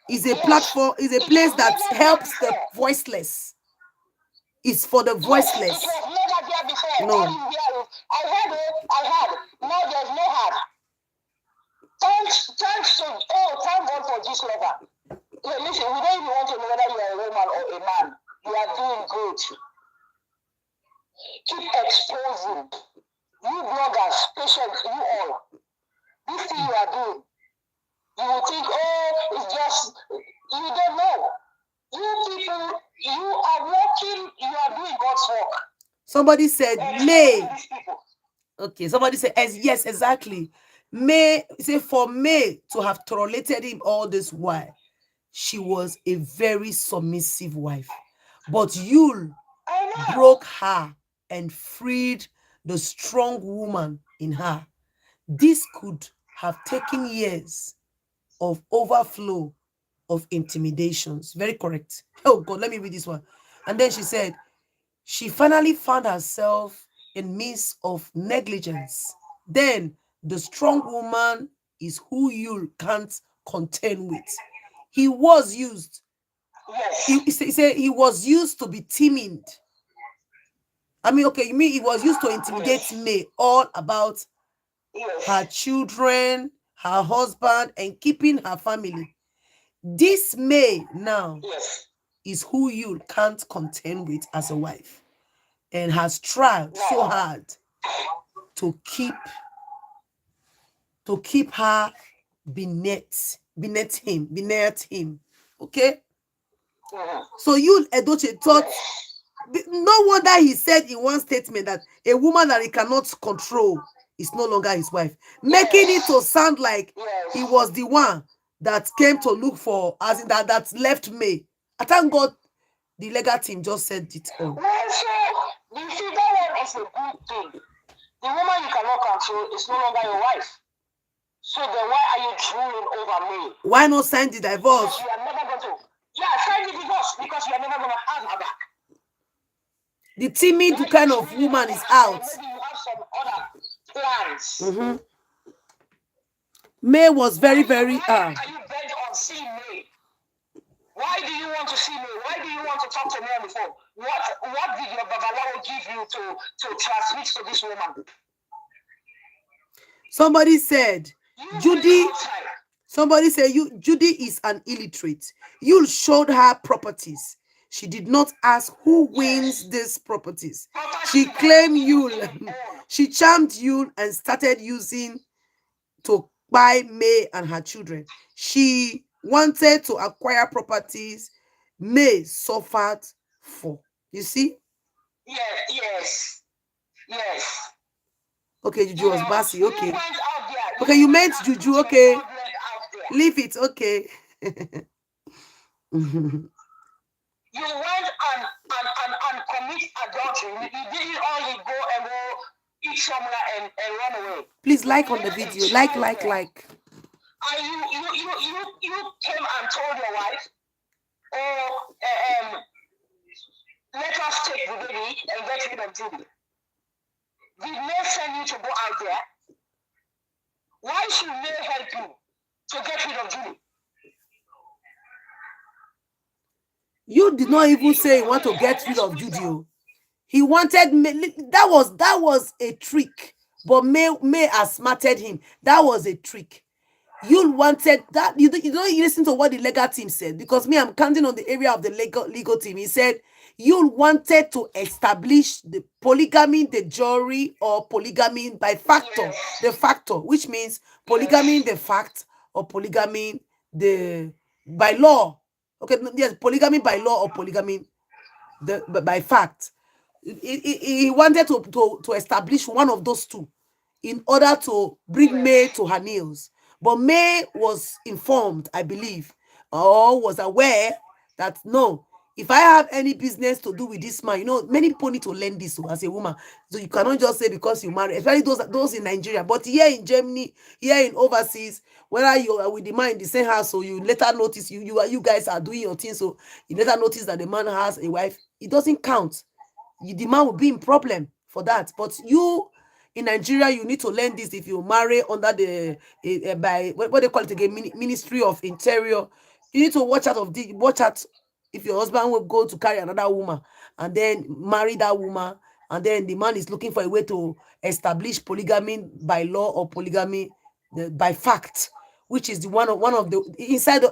S2: Is a platform, is a place that helps the voiceless. It's for the voiceless.
S1: It was never there before.
S2: No.
S1: I had. Now there's no had. Thank God for this lover. Hey, listen, we don't even want to know whether you are a woman or a man. You are doing good. Keep exposing. You bloggers, patience, you all. This thing you are doing. You will think, it's just, you don't know. You people, you are working, you are doing God's work.
S2: Somebody said, May. Okay, somebody said, yes, exactly. May, say for May to have tolerated him all this while, she was a very submissive wife. But Yul broke her and freed the strong woman in her. This could have taken years of overflow of intimidations. Very correct. Oh God, let me read this one. And then she said, she finally found herself in midst of negligence, then the strong woman is who you can't contend with. He was used.
S1: Yes.
S2: He said he was used to be timid. I mean, okay, you mean he was used to intimidate
S1: Yes.
S2: May all about her
S1: Yes.
S2: children, her husband, and keeping her family. This May now
S1: Yes.
S2: is who you can't contend with as a wife, and has tried so
S1: No.
S2: hard to keep her beneath him. Okay?
S1: Mhm.
S2: So you, Edochie, thought,
S1: Yes.
S2: no wonder he said in one statement that a woman that he cannot control is no longer his wife, making it to
S1: Yes.
S2: sound like he
S1: Yes.
S2: was the one that came to look for, as in that left May. I thank God the legal team just said it all.
S1: Well, so you see that one is a good thing. The woman you cannot control is no longer your wife. So then why are you drooling over me?
S2: Why not sign the divorce?
S1: Because you are never going to. Yeah, sign the divorce because you are never going to have her back.
S2: The timid kind of woman is out.
S1: Maybe you have some other plans.
S2: May was very,
S1: Why
S2: very
S1: are you bent on seeing me? Why do you want to see me? Why do you want to talk to me on the phone? What did your babalawo give you to transmit to this woman?
S2: Somebody said,
S1: You
S2: Judy.
S1: went outside.
S2: Somebody said, Judy is an illiterate. You showed her properties. She did not ask who wins these properties. She claimed you. She charmed you and started using to buy May and her children. She wanted to acquire properties May suffered for. You see?
S1: Yes.
S2: Okay, Juju was Basi. Okay.
S1: You went out there.
S2: Okay, you meant Juju. Okay. Leave it. Okay.
S1: You went and commit adultery. You didn't only go and go eat somewhere and run away.
S2: Please like on the video. Like.
S1: And you came and told your wife, oh, let us take the baby and get rid of Judy. Did May send you to go out there? Why should May help you to get rid of Judy?
S2: You did not even say you want to get rid of Judy. He wanted May. That was a trick. But May outsmarted him. That was a trick. You wanted that. You don't listen to what the legal team said, because me, I'm counting on the area of the legal team. He said you wanted to establish the polygamy de jure or polygamy by factor, the factor, which means polygamy the fact or polygamy the by law. Okay, yes, polygamy by law or polygamy by fact. He wanted to establish one of those two in order to bring May to her knees. But May was informed, I believe, or was aware that no, if I have any business to do with this man, many people need to learn this as a woman. So you cannot just say because you marry, especially those in Nigeria. But here in Germany, here in overseas, whether you are with the man in the same house, so you later notice you guys are doing your thing, so you later notice that the man has a wife, it doesn't count. The man will be in problem for that. But you in Nigeria, you need to learn this. If you marry under the by what they call it again, Ministry of Interior, you need to watch out if your husband will go to carry another woman and then marry that woman, and then the man is looking for a way to establish polygamy by law or polygamy by fact, which is one of the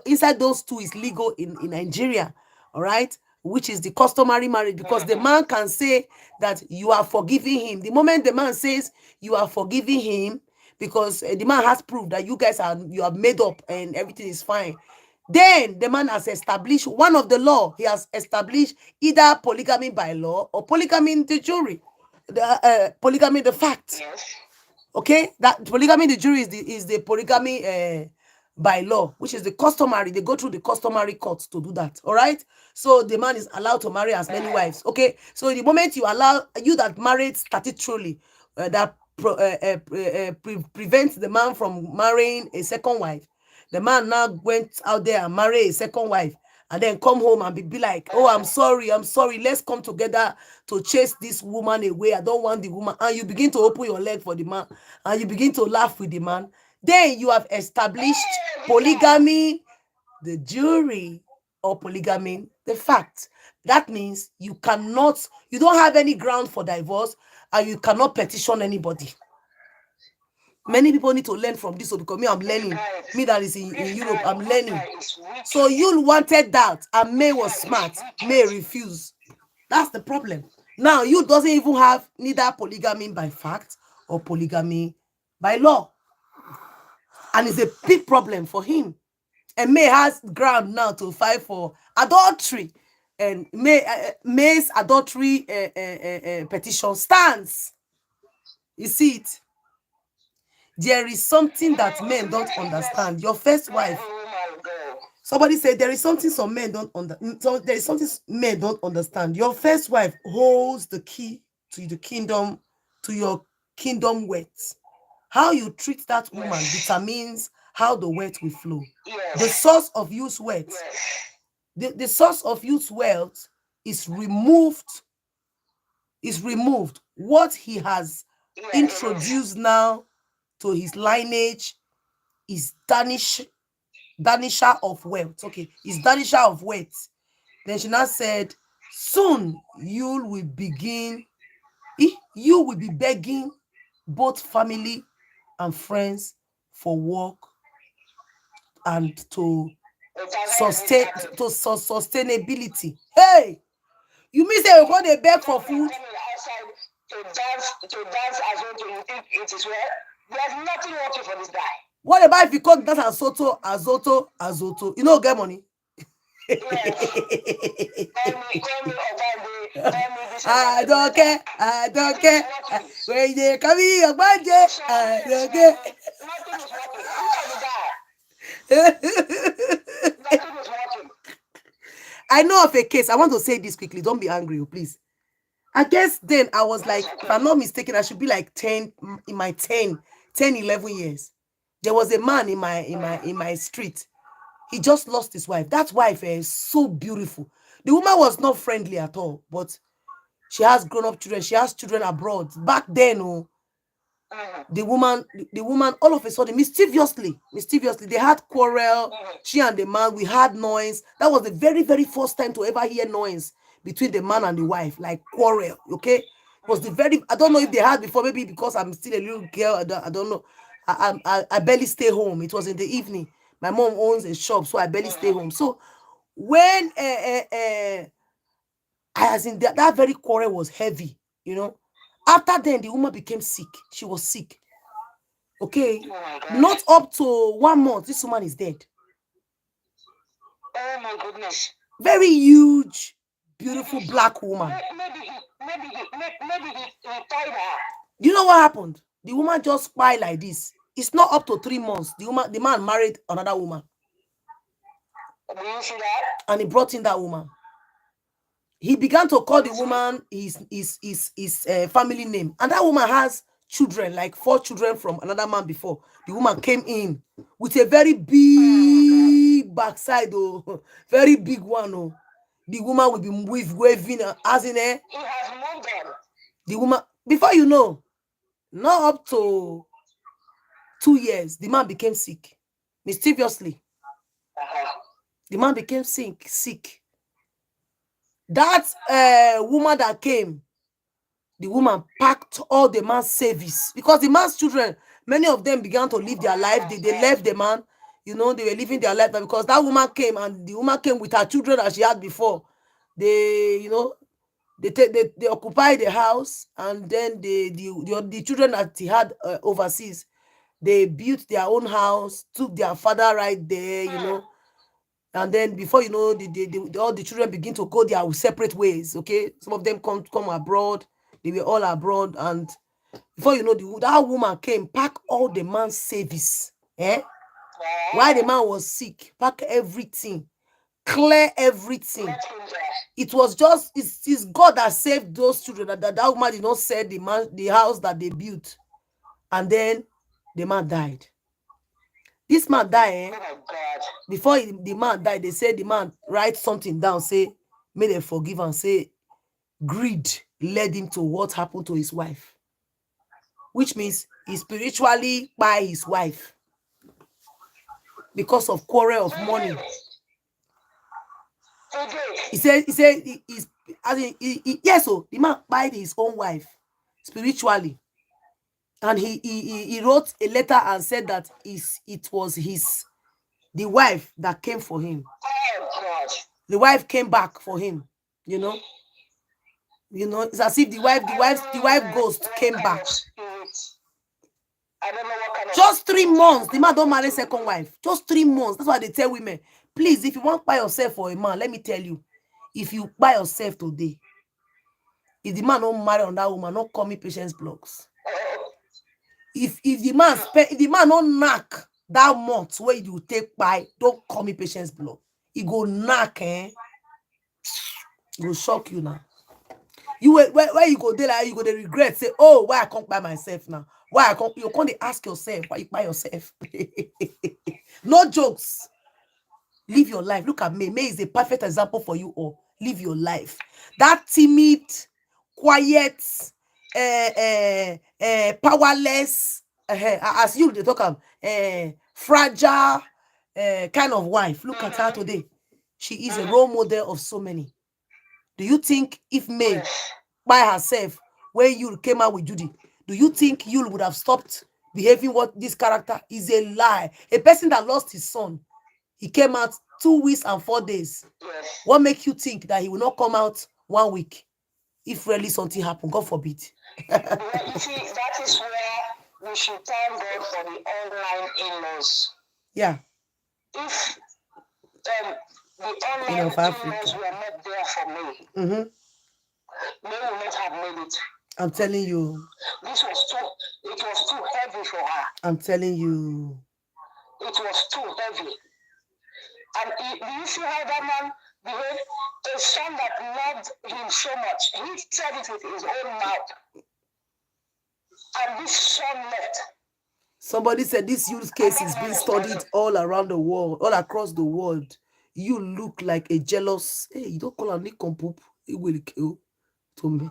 S2: inside those two is legal in Nigeria. All right, which is the customary marriage, because the man can say that you are forgiving him. The moment the man says you are forgiving him, because the man has proved that you have made up and everything is fine, then the man has established one of the law. He has established either polygamy by law or polygamy in the jury, the polygamy the fact. Okay, that polygamy in the jury is the polygamy by law, which is the customary. They go through the customary courts to do that. All right, so the man is allowed to marry as many wives. Okay, so the moment you allow you that married statutorily, that prevents the man from marrying a second wife, the man now went out there and married a second wife, and then come home and be like, oh, I'm sorry, let's come together to chase this woman away. I don't want the woman. And you begin to open your leg for the man, and you begin to laugh with the man. Then you have established polygamy, the jury, or polygamy, the fact. That means you don't have any ground for divorce, and you cannot petition anybody. Many people need to learn from this, because me, I'm learning. Me that is in Europe, I'm learning. So you wanted that, and May was smart. May refused. That's the problem. Now you doesn't even have neither polygamy by fact or polygamy by law, and it's a big problem for him. And May has ground now to fight for adultery, and May's adultery petition stands. You see it. There is something that men don't understand. Your first wife. Somebody said there is something some men don't understand. So there is something men don't understand. Your first wife holds the key to the kingdom, to your kingdom wealth. How you treat that woman determines how the wealth will flow. The source of youth wealth. The source of youth wealth is removed. What he has introduced now to his lineage is danisher of wealth. Okay, is danisher of wealth. Then she now said, soon you will be begging both family and friends for work and to sustainability. Hey, you mean say you're going to beg for food?
S1: To dance as well, you think it is well? There's nothing working for this guy.
S2: What about if you call that azoto? You know, get money.
S1: Yes. Call me,
S2: I don't care. When they come here, I don't care.
S1: Nothing is working. Look at the guy. Nothing is working.
S2: I know of a case. I want to say this quickly. Don't be angry, please. I guess then I was like, if I'm not mistaken, I should be like 10, 11 years. There was a man in my street. He just lost his wife. That wife is so beautiful. The woman was not friendly at all, but she has grown-up children. She has children abroad. Back then, the woman, all of a sudden, mischievously, they had quarrel. She and the man, we had noise. That was the very, very first time to ever hear noise between the man and the wife, like quarrel. Okay, it was I don't know if they had before, maybe because I'm still a little girl. I don't know. I barely stay home. It was in the evening. My mom owns a shop, so I barely stay home. So when that very quarrel was heavy, after then the woman became sick. She was sick. Okay, not up to 1 month, this woman is dead.
S1: Oh my goodness.
S2: Very huge, beautiful black woman.
S1: Maybe he tied her.
S2: Do you know what happened? The woman just spied like this. It's not up to 3 months. The man married another woman.
S1: Do you see that?
S2: And he brought in that woman. He began to call the woman his family name. And that woman has children, like 4 children from another man before. The woman came in with a very big backside, very big one. The woman will be waving as in
S1: He has moved them.
S2: The woman, before you know, not up to 2 years, the man became sick. Mischievously. The man became sick. That woman that came, the woman packed all the man's savings, because the man's children, many of them began to live their life. They left the man, they were living their life, because that woman came, and the woman came with her children that she had before. They occupied the house, and then the children that he had overseas, they built their own house, took their father right there, and then before you know, all the children begin to go their separate ways. Okay, some of them come abroad. They were all abroad, and before you know, that woman came, pack all the man's savings. While the man was sick, pack everything, clear everything. It was just it's God that saved those children. That woman did not sell the house that they built, and then the man died. This man died.
S1: Oh my God.
S2: Before the man died, they said the man write something down, say, may they forgive and say, greed led him to what happened to his wife. Which means he spiritually by his wife because of quarrel of money. He said, yes, so the man by his own wife spiritually. And he wrote a letter and said that it was the wife that came for him.
S1: Oh God.
S2: The wife came back for him, you know. It's as if the wife ghost came back.
S1: I don't know what kind of
S2: just 3 months. The man don't marry second wife. Just 3 months. That's why they tell women, please, if you want to buy yourself for a man, let me tell you, if you buy yourself today, if the man don't marry on that woman, don't call me patience blocks. If the man don't knock that month where you take by, don't call me patience block. He go knock, It will shock you now. Where you go there, like, you go to regret, say, oh, why I can't buy myself now? Why I can't? You can't ask yourself why you buy yourself. No jokes. Live your life. Look at May. May is a perfect example for you all. Live your life. That timid, quiet, powerless, as you they talk of fragile kind of wife. Look at her today. She is a role model of so many. Do you think if May by herself, when you came out with Judy, do you think you would have stopped behaving what this character is? A lie. A person that lost his son, he came out 2 weeks and 4 days. What makes you think that he will not come out 1 week if really something happened? God forbid.
S1: Well, you see, that is where we should thank God for the online in-laws.
S2: Yeah.
S1: If the online in-laws were not there for me, May would not have made it.
S2: I'm telling you.
S1: It was too heavy for her.
S2: I'm telling you.
S1: It was too heavy. And do you see how that man behaved? A son that loved him so much. He said it with his own mouth. And this son left.
S2: Somebody said this use case is being studied all around the world, all across the world. You look like a jealous. Hey, you don't call a Nick poop. He will kill to me.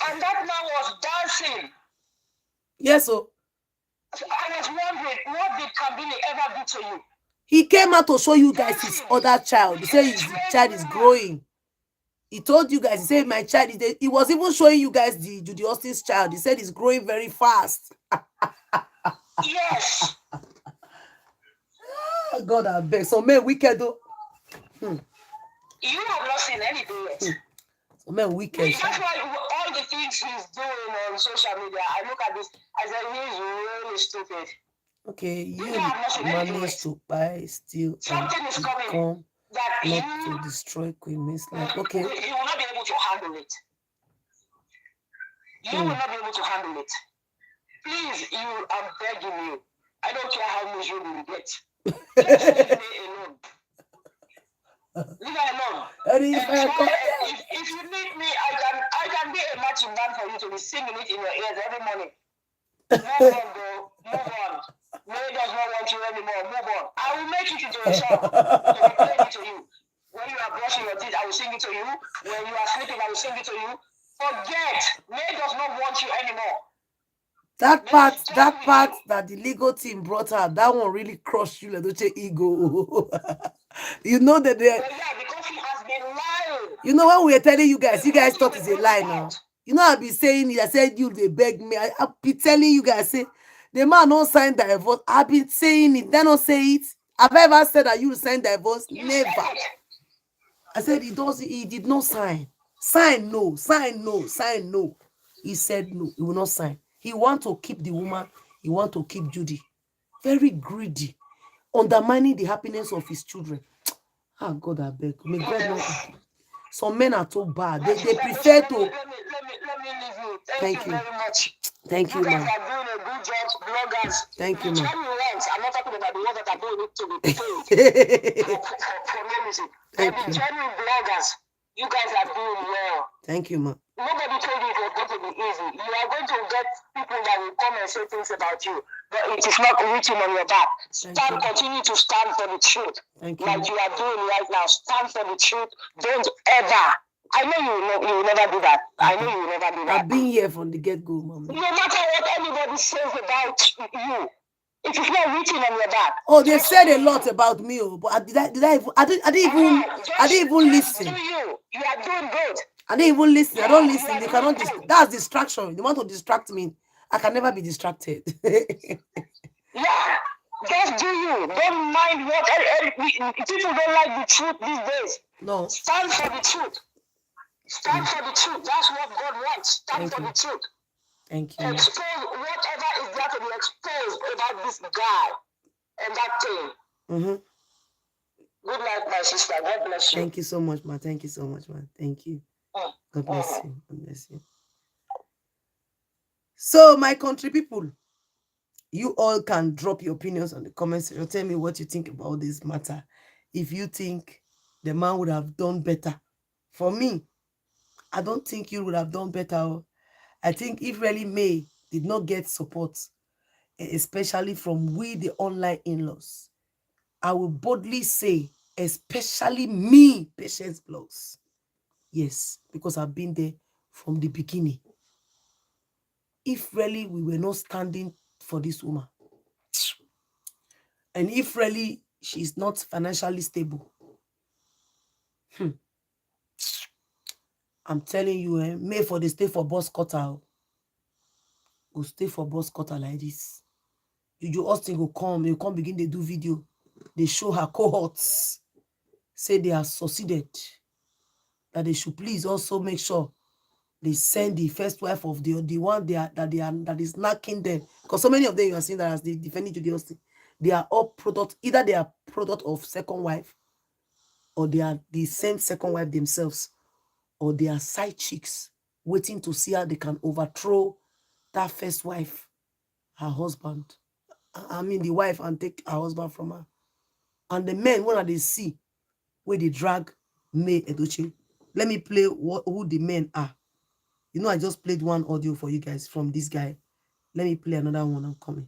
S1: And that man was dancing.
S2: Yes, so.
S1: I was wondering, what did Kambili ever do to you?
S2: He came out to show you guys his other child. He said his child is growing. He told you guys, he said my child is there. He was even showing you guys the Judy Austin's child. He said he's growing very fast.
S1: Yes.
S2: God, I beg. So man, wicked though.
S1: You have not seen anything yet.
S2: So man, wicked.
S1: That's why all the things he's doing on social media, I look at this, I said he's really stupid.
S2: Okay, you managed to buy still
S1: something is coming that
S2: not to destroy Queenmay's life. Okay.
S1: You will not be able to handle it. You will not be able to handle it. Please, I'm begging you. I don't care how miserable you get. Just leave me alone. Leave me alone. If you need me, I can be a matching band for you to be singing it in your ears every morning. Move on, bro. Move on. May does not want you anymore. Move on. I will make it into a song to be playing it to you. When you are brushing your teeth, I will sing it to you. When you are sleeping, I will sing it to you. Forget. May does not want you anymore.
S2: That part that the legal team brought out, that one really crushed you, Edochie ego. You know that they.
S1: Yeah, because he has been lying.
S2: You know when we are telling you guys thought it's a lie now. You know I'll be saying it. I said you they beg me. I'll be telling you guys say the man don't sign divorce. I've been saying it. They don't say it. Have I ever said that you sign divorce? Never. I said he did not sign. Sign no. He said no, he will not sign. He want to keep the woman, he want to keep Judy. Very greedy, undermining the happiness of his children. Ah, God, I beg. May God not. Some men are too bad. They prefer to.
S1: Let me leave you. Thank you very much.
S2: Thank you, man.
S1: You guys are doing a good job, bloggers.
S2: Thank you, man.
S1: I'm not talking about the ones that are doing it to be paid for no music. The genuine bloggers. You guys are doing well.
S2: Thank you, ma.
S1: Nobody told you it was going to be easy. You are going to get people that will come and say things about you, but it is not written on your back. Continue to stand for the truth.
S2: Thank you.
S1: Like you are doing right now. Stand for the truth. Don't ever. I know you will never do that. I know you will never do that.
S2: I've been here from the get-go, Mama.
S1: No matter what anybody says about you, it is not written on your back.
S2: Oh, they said a lot about me, but I didn't even listen.
S1: Do you? You are doing good.
S2: I didn't even listen. I don't listen. They cannot. That's distraction. They want to distract me. I can never be distracted.
S1: Yeah, just do you. Don't mind what people don't like the truth these days.
S2: No.
S1: Stand for the truth. Stand for the truth. That's what God wants. Stand for the truth.
S2: Thank you.
S1: Expose whatever is there to be exposed about this guy and that thing.
S2: Mm-hmm.
S1: Good night, my sister. God bless you.
S2: Thank you so much, ma. Thank you so much, ma. Thank you. God bless you. God bless you. So, my country people, you all can drop your opinions on the comments section. Tell me what you think about this matter. If you think the man would have done better. For me, I don't think you would have done better. I think if really May did not get support, especially from we, the online in-laws, I will boldly say, especially me, Patience Blogs. Yes, because I've been there from the beginning. If really we were not standing for this woman, and if really she's not financially stable, I'm telling you, May for the stay for boss cutter. Go stay for boss cutter like this. Judy Austin will come begin to do video. They show her cohorts. Say they have succeeded. That they should please also make sure they send the first wife of the one that is knocking them. Because so many of them you are seeing that as they defending Judy Austin, they are all product, either they are product of second wife, or they are the same second wife themselves, or they are side chicks waiting to see how they can overthrow that first wife, her husband. I mean the wife, and take her husband from her. And the men, when they see where they drag May Edochie. Let me play who the men are. You know, I just played one audio for you guys from this guy. Let me play another one. I'm coming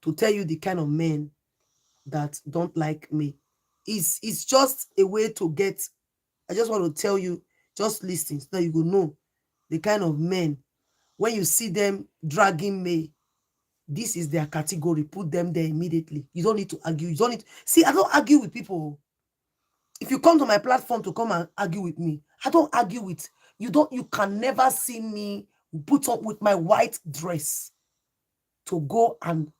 S2: to tell you the kind of men that don't like me. It's just a way to get. I just want to tell you, just listen so that you will know the kind of men. When you see them dragging me, this is their category. Put them there immediately. You don't need to argue. You don't need to, see, I don't argue with people. If you come to my platform to come and argue with me, I don't argue with you. You can never see me put up with my white dress to go and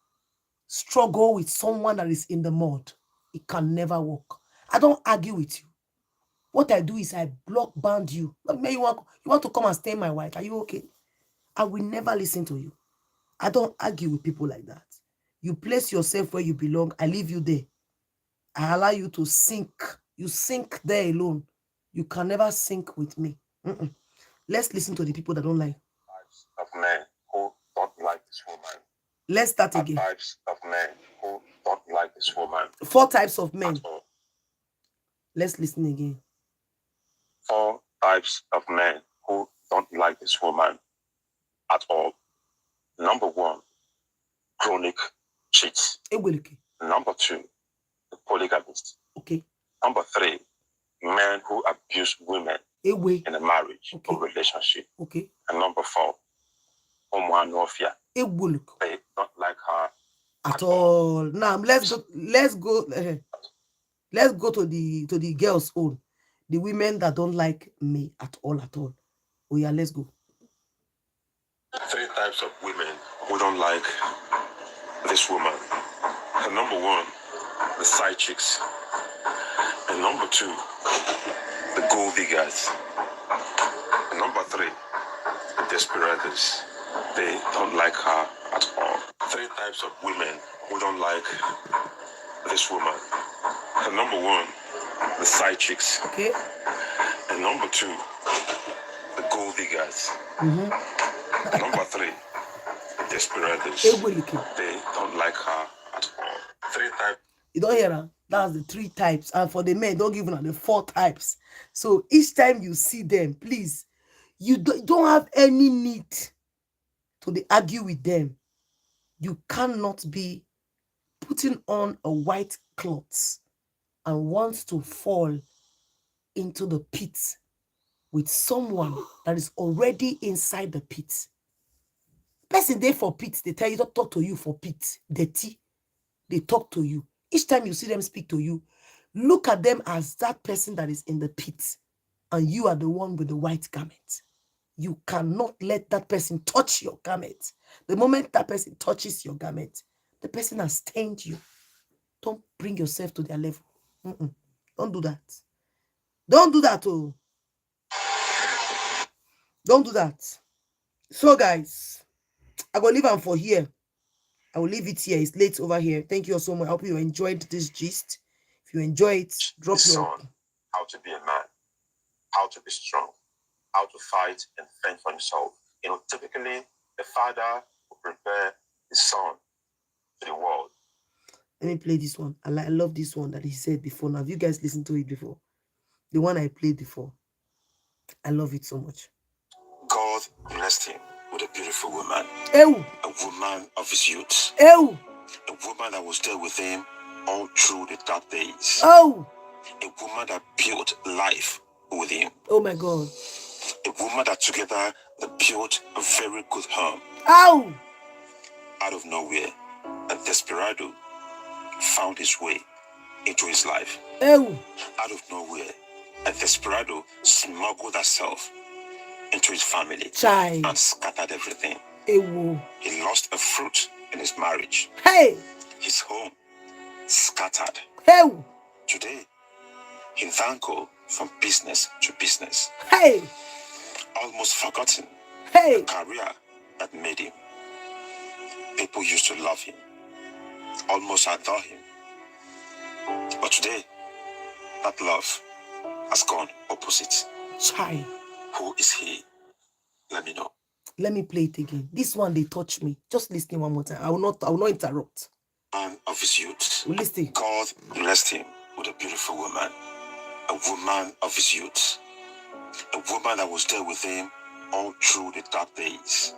S2: struggle with someone that is in the mud. It can never work. I don't argue with you. What I do is I block band you. You want to come and stain my white? Are you okay? I will never listen to you. I don't argue with people like that. You place yourself where you belong. I leave you there. I allow you to sink. You sink there alone. You can never sink with me. Let's listen to the people that don't like.
S3: Types of men who don't like this woman.
S2: Let's start again.
S3: Types of men who don't like this woman.
S2: 4 types of men. Let's listen again.
S3: 4 types of men who don't like this woman at all. Number 1, chronic cheats. Number 2, the polygamist.
S2: Okay.
S3: Number 3, men who abuse women in a marriage or relationship.
S2: Okay.
S3: And number 4, homoanofia. They don't like her
S2: at all. Now let's go to the girls' own. The women that don't like me at all. Oh yeah, let's go.
S3: 3 types of women who don't like this woman. And number 1, the side chicks. And number 2, the gold diggers. And number 3, the desperados. They don't like her at all. 3 types of women who don't like this woman. And number 1, the side chicks.
S2: Okay.
S3: And number 2, the gold diggers. Number 3, desperados. They don't like her at all. 3 types.
S2: You don't hear her? That's the 3 types. And for the men, don't give them the 4 types. So each time you see them, please, you don't have any need to argue with them. You cannot be putting on a white cloth and want to fall into the pit with someone that is already inside the pit. Person there for pit, they tell you, don't talk to you for pit. Dirty. They talk to you. Each time you see them speak to you, look at them as that person that is in the pit, and you are the one with the white garment. You cannot let that person touch your garment. The moment that person touches your garment, the person has stained you. Don't bring yourself to their level. Don't do that. Don't do that. Oh, don't do that. So, guys, I will leave them for here. I will leave it here. It's late over here. Thank you all so much. I hope you enjoyed this gist. If you enjoy it, drop your
S3: son how to be a man, how to be strong, how to fight and fend for himself. Typically, a father will prepare his son to the world.
S2: Let me play this one. I love this one that he said before. Now, have you guys listened to it before? The one I played before. I love it so much.
S3: God blessed him with a beautiful woman.
S2: Ew.
S3: A woman of his youth.
S2: Ew.
S3: A woman that was there with him all through the dark days.
S2: Oh.
S3: A woman that built life with him.
S2: Oh my God.
S3: A woman that together they built a very good home.
S2: Ow.
S3: Out of nowhere, a desperado found his way into his life.
S2: Ew.
S3: Out of nowhere, a desperado smuggled herself into his family.
S2: Child.
S3: And scattered everything.
S2: Ew.
S3: He lost a fruit in his marriage.
S2: Hey.
S3: His home scattered.
S2: Ew.
S3: Today, he dangled from business to business.
S2: Hey.
S3: Almost forgotten
S2: Hey.
S3: the career that made him. People used to love him, almost adore him. But today, that love has gone opposite.
S2: Child.
S3: Who is he? Let me know.
S2: Let me play it again. This one, they touch me. Just listen one more time. I will not interrupt.
S3: Man of his youth.
S2: Listen.
S3: God blessed him with a beautiful woman. A woman of his youth. A woman that was there with him all through the dark days.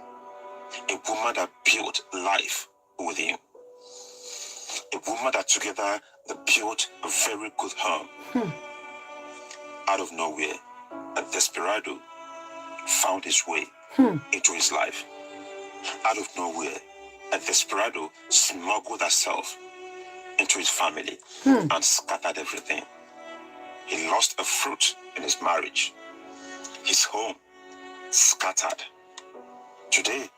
S3: A woman that built life with him. A woman that together they built a very good home. Out of nowhere, a desperado found his way into his life. Out of nowhere, a desperado smuggled herself into his family and scattered everything. He lost a fruit in his marriage. His home scattered. Today,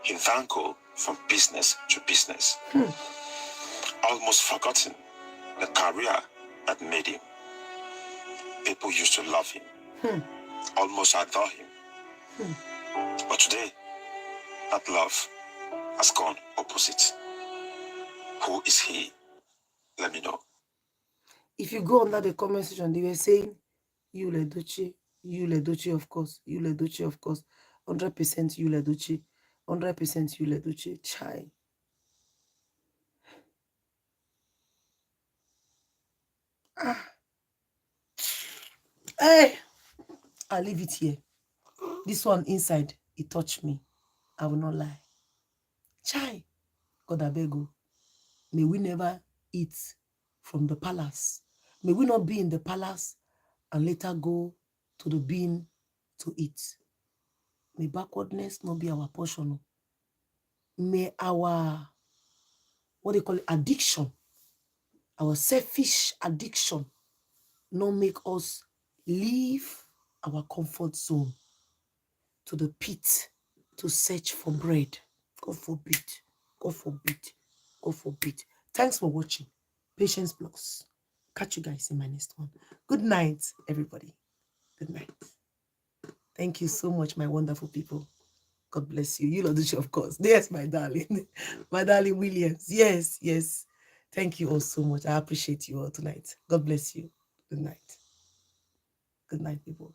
S3: he dangled from business to business. Almost forgotten the career that made him. People used to love him, almost adore him. But today, that love has gone opposite. Who is he? Let me know.
S2: If you go under the comment section, they were saying, Judy Edochie, of course, Judy Edochie, of course, 100% Judy Edochie, 100% Judy Edochie. Chai. Hey, I'll leave it here. This one inside, it touched me. I will not lie. Chai. God, I beg you. May we never eat from the palace. May we not be in the palace and later go to the bin to eat. May backwardness not be our portion. May our, what they call it, addiction, our selfish addiction, not make us leave our comfort zone to the pit to search for bread. God forbid. God forbid. God forbid. Thanks for watching. Patience Plus. Catch you guys in my next one. Good night, everybody. Good night. Thank you so much, my wonderful people. God bless you. You know this, of course. Yes, my darling. My darling Williams. Yes, yes. Thank you all so much. I appreciate you all tonight. God bless you. Good night. Good night, people.